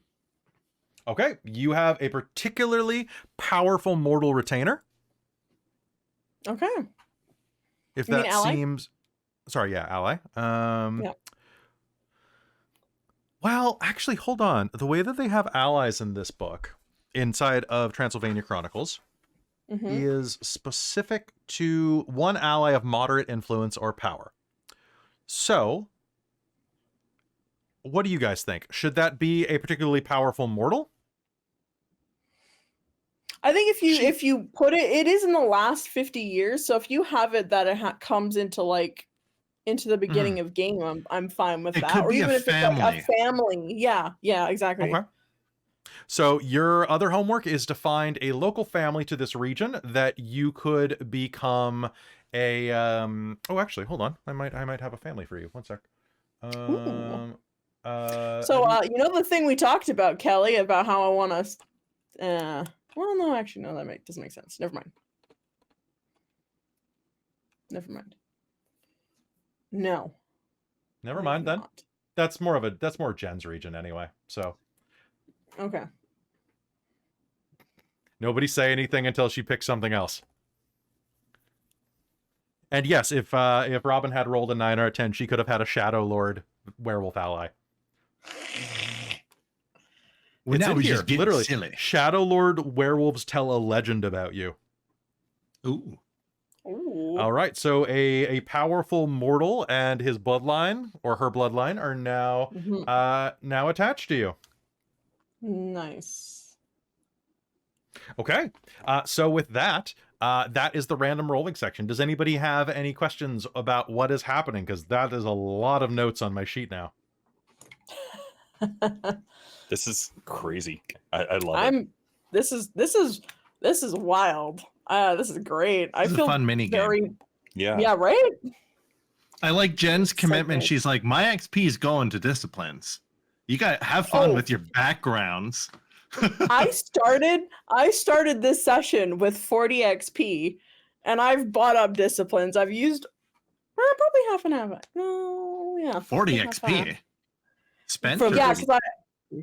Okay, you have a particularly powerful mortal retainer. Okay. If You mean that ally? seems, sorry, yeah, ally. Yeah. Well, actually, hold on. The way that they have allies in this book, inside of Transylvania Chronicles, Mm-hmm. is specific to one ally of moderate influence or power. So, what do you guys think? Should that be a particularly powerful mortal? I think if you put it is in the last 50 years. So if you have it that it comes into the beginning of game, I'm fine with It that. could Or be a even if it's like family. a family. Yeah, exactly. Okay. So your other homework is to find a local family to this region that you could become a oh, actually, hold on. I might have a family for you. One sec. So I you know the thing we talked about, Kelly, about how I want to well, no, actually, no, that doesn't make sense. Never mind. No. never I mind do then. not. That's more Jen's region anyway. So Okay. nobody say anything until she picks something else. And yes, if Robin had rolled a 9 or a 10, she could have had a Shadow Lord werewolf ally. Well, It's now in we here, just get literally. silly. Shadow Lord werewolves tell a legend about you. Ooh. Ooh. All right, so a powerful mortal and his bloodline or her bloodline are now Mhm. now attached to you. Nice. Okay, so with that, that is the random rolling section. Does anybody have any questions about what is happening? Because that is a lot of notes on my sheet now. This is crazy. I love it. This is wild. This is great. I This is a feel fun mini game. very Yeah. right. I like Jen's commitment. good. She's like, my XP is going to disciplines. You got have fun Oh. with your backgrounds. I started this session with 40 XP, and I've bought up disciplines. I've used probably half and half. No, yeah, 40 half and half. XP. Spent? From- or- Yeah, because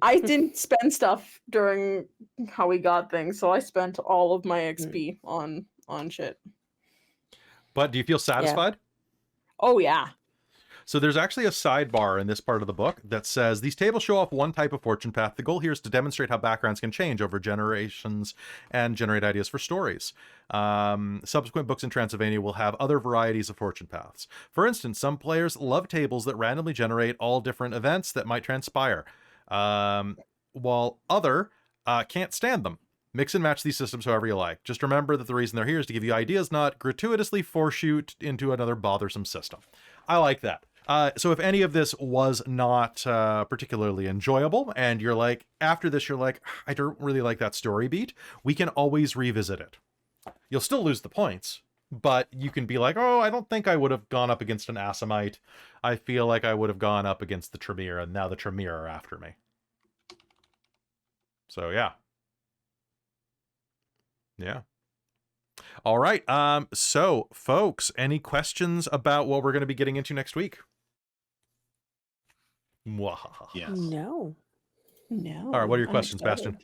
I didn't spend stuff during how we got things, so I spent all of my XP on shit. But do you feel satisfied? Oh yeah. So there's actually a sidebar in this part of the book that says these tables show off one type of fortune path. The goal here is to demonstrate how backgrounds can change over generations and generate ideas for stories. Subsequent books in Transylvania will have other varieties of fortune paths. For instance, some players love tables that randomly generate all different events that might transpire, while other can't stand them. Mix and match these systems however you like. Just remember that the reason they're here is to give you ideas, not gratuitously force you into another bothersome system. I like that. So if any of this was not particularly enjoyable, and you're like, after this, you're like, I don't really like that story beat, we can always revisit it. You'll still lose the points, but you can be like, oh, I don't think I would have gone up against an Assamite. I feel like I would have gone up against the Tremere, and now the Tremere are after me. So, yeah. Yeah. All right. So, folks, any questions about what we're going to be getting into next week? Mwahaha. Yes. No. No. All right. What are your I'm questions, excited. Bastien?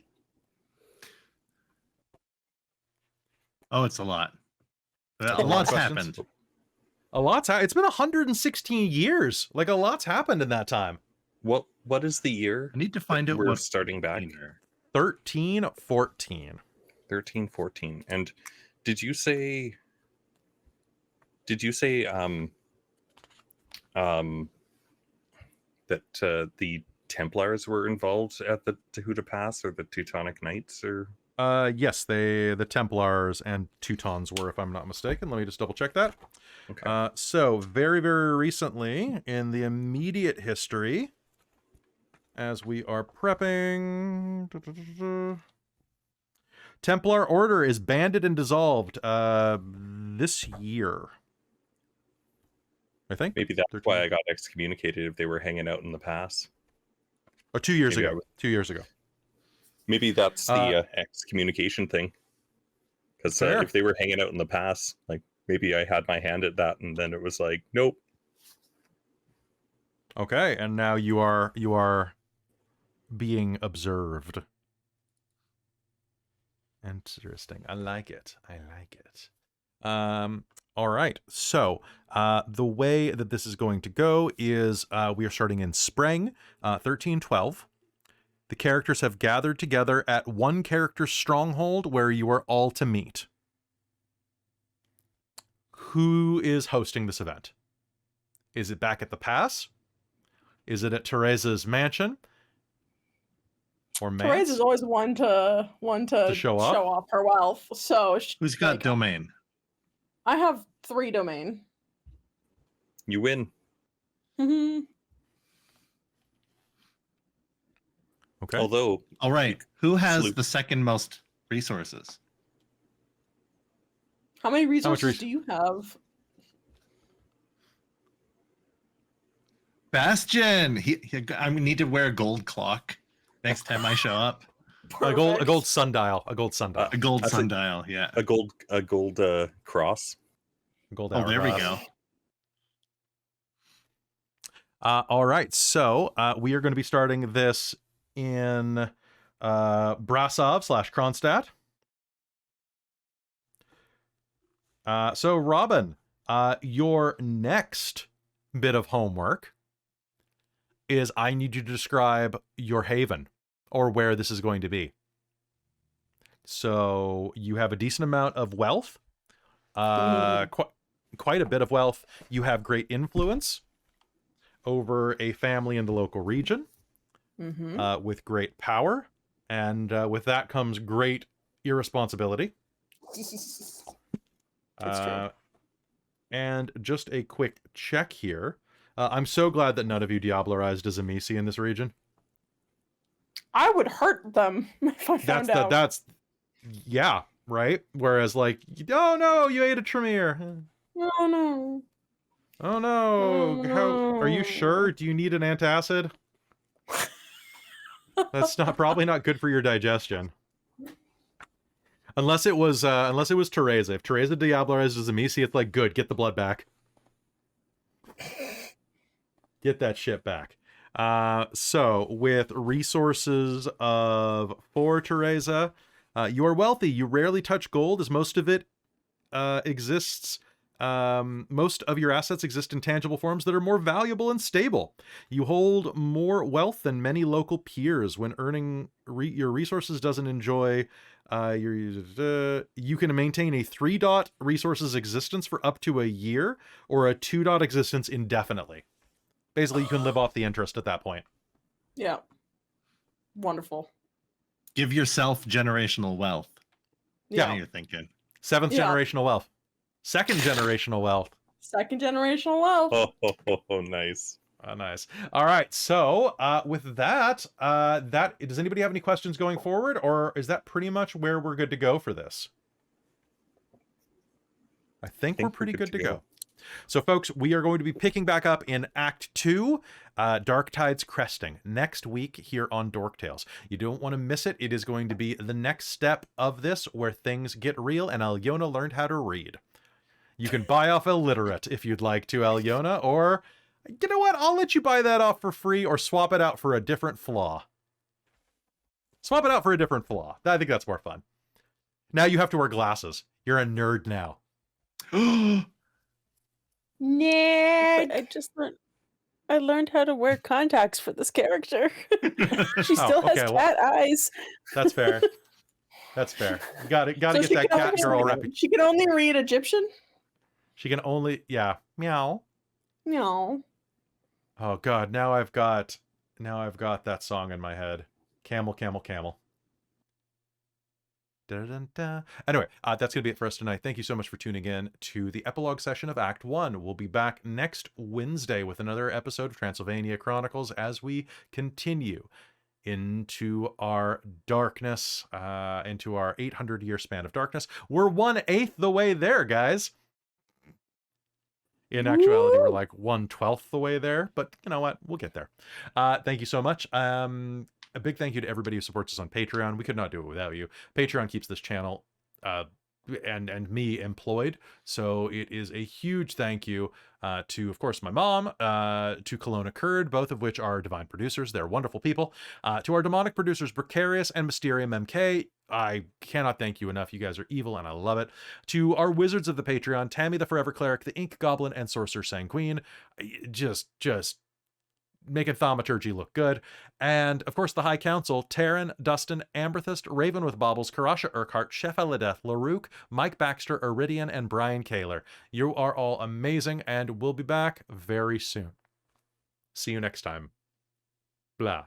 Oh, it's a lot. A A lot of lot's questions? happened. A lot's it's been 116 years. Like, a lot's happened in that time. What is the year I need to find out we're what starting back? 1314. 1314. And did you say that the Templars were involved at the Tehuta Pass, or the Teutonic Knights, or Yes, the Templars and Teutons were, if I'm not mistaken. Let me just double check that. okay. So very, very recently in the immediate history, as we are prepping, Templar Order is banded and dissolved this year, I think. Maybe that's 13. why I got excommunicated if they were hanging out in the pass. Or 2 years Maybe ago. 2 years ago. Maybe that's the excommunication thing. Because Fair. if they were hanging out in the pass, like, maybe I had my hand at that, and then it was like, nope. Okay, and now you are being observed. Interesting. I like it. All right. So the way that this is going to go is we are starting in spring 1312. The characters have gathered together at one character's stronghold where you are all to meet. Who is hosting this event? Is it back at the pass? Is it at Tereza's mansion? Or Tereza is always one to show off? off her wealth. So Who's got like, domain? I have 3 domain. You win. Mhm. Okay. Although, All right. Who has Sloop. the second most resources? How many much resources do you have? Bastion. I need to wear a gold clock next time I show up. a gold Perfect. sundial. A gold sundial. A gold That's a- sundial. Yeah. a gold cross. Gold Oh, there we hourglass. go. All right, so we are going to be starting this in Brasov/Kronstadt. So Robin, your next bit of homework is I need you to describe your haven or where this is going to be. So you have a decent amount of wealth, quite a bit of wealth. You have great influence over a family in the local region, Mm-hmm. with great power, and with that comes great irresponsibility. That's true. And just a quick check here. I'm so glad that none of you diablerized as Amisi in this region. I would hurt them if I found out. That's yeah, right? Whereas like, oh no, you ate a Tremere. Oh no. Oh no. Oh, How are you no. sure? Do you need an antacid? That's probably not good for your digestion. Unless it was Tereza. If Tereza diablerizes Amici, it's like, good, get the blood back. Get that shit back. So with resources of 4 Tereza, you are wealthy. You rarely touch gold, as most of it exists. Most of your assets exist in tangible forms that are more valuable and stable. You hold more wealth than many local peers. When earning your resources doesn't enjoy you can maintain a 3-dot resources existence for up to a year, or a 2-dot existence indefinitely. Basically, you can live off the interest at that point. Yeah. Wonderful. Give yourself generational wealth. Yeah. Now you're thinking. 7th Yeah. generational wealth. 2nd generational wealth. 2nd generational wealth. Oh, nice. Nice. All right. So with that, does anybody have any questions going forward, or is that pretty much where we're good to go for this? I think we're pretty good to go. So, folks, we are going to be picking back up in Act 2, Dark Tides Cresting, next week here on Dork Tales. You don't want to miss it. It is going to be the next step of this, where things get real and Alëna learned how to read. You can buy off Illiterate if you'd like to, Alëna, or, you know what, I'll let you buy that off for free, or swap it out for a different flaw. Swap it out for a different flaw. I think that's more fun. Now you have to wear glasses. You're a nerd now. Nerd. I learned how to wear contacts for this character. She still has cat eyes. That's fair. That's fair. Gotta get that cat girl repping. She can only read Egyptian? She can only, yeah. Meow. No. Oh god, now I've got that song in my head. Camel, camel, camel. Da-da-da-da. Anyway, that's going to be it for us tonight. Thank you so much for tuning in to the epilogue session of Act 1. We'll be back next Wednesday with another episode of Transylvania Chronicles as we continue into our darkness, into our 800-year span of darkness. We're 1/8 the way there, guys. In actuality, we're like 1/12 the way there, but you know what? We'll get there. Thank you so much. A big thank you to everybody who supports us on Patreon. We could not do it without you. Patreon keeps this channel and me employed, so it is a huge thank you to, of course, my mom, to Kelowna Kurd, both of which are divine producers. They're wonderful people. To our demonic producers, Precarious and Mysterium MK, I cannot thank you enough. You guys are evil, and I love it. To our wizards of the Patreon, Tammy the Forever Cleric, the Ink Goblin, and Sorcerer Sanguine, just making thaumaturgy look good. And, of course, the High Council, Taryn, Dustin, Amberthist, Raven with Baubles, Karasha Urquhart, Chef Eladeth, Larouk, Mike Baxter, Iridian, and Brian Kaler. You are all amazing, and we'll be back very soon. See you next time. Blah.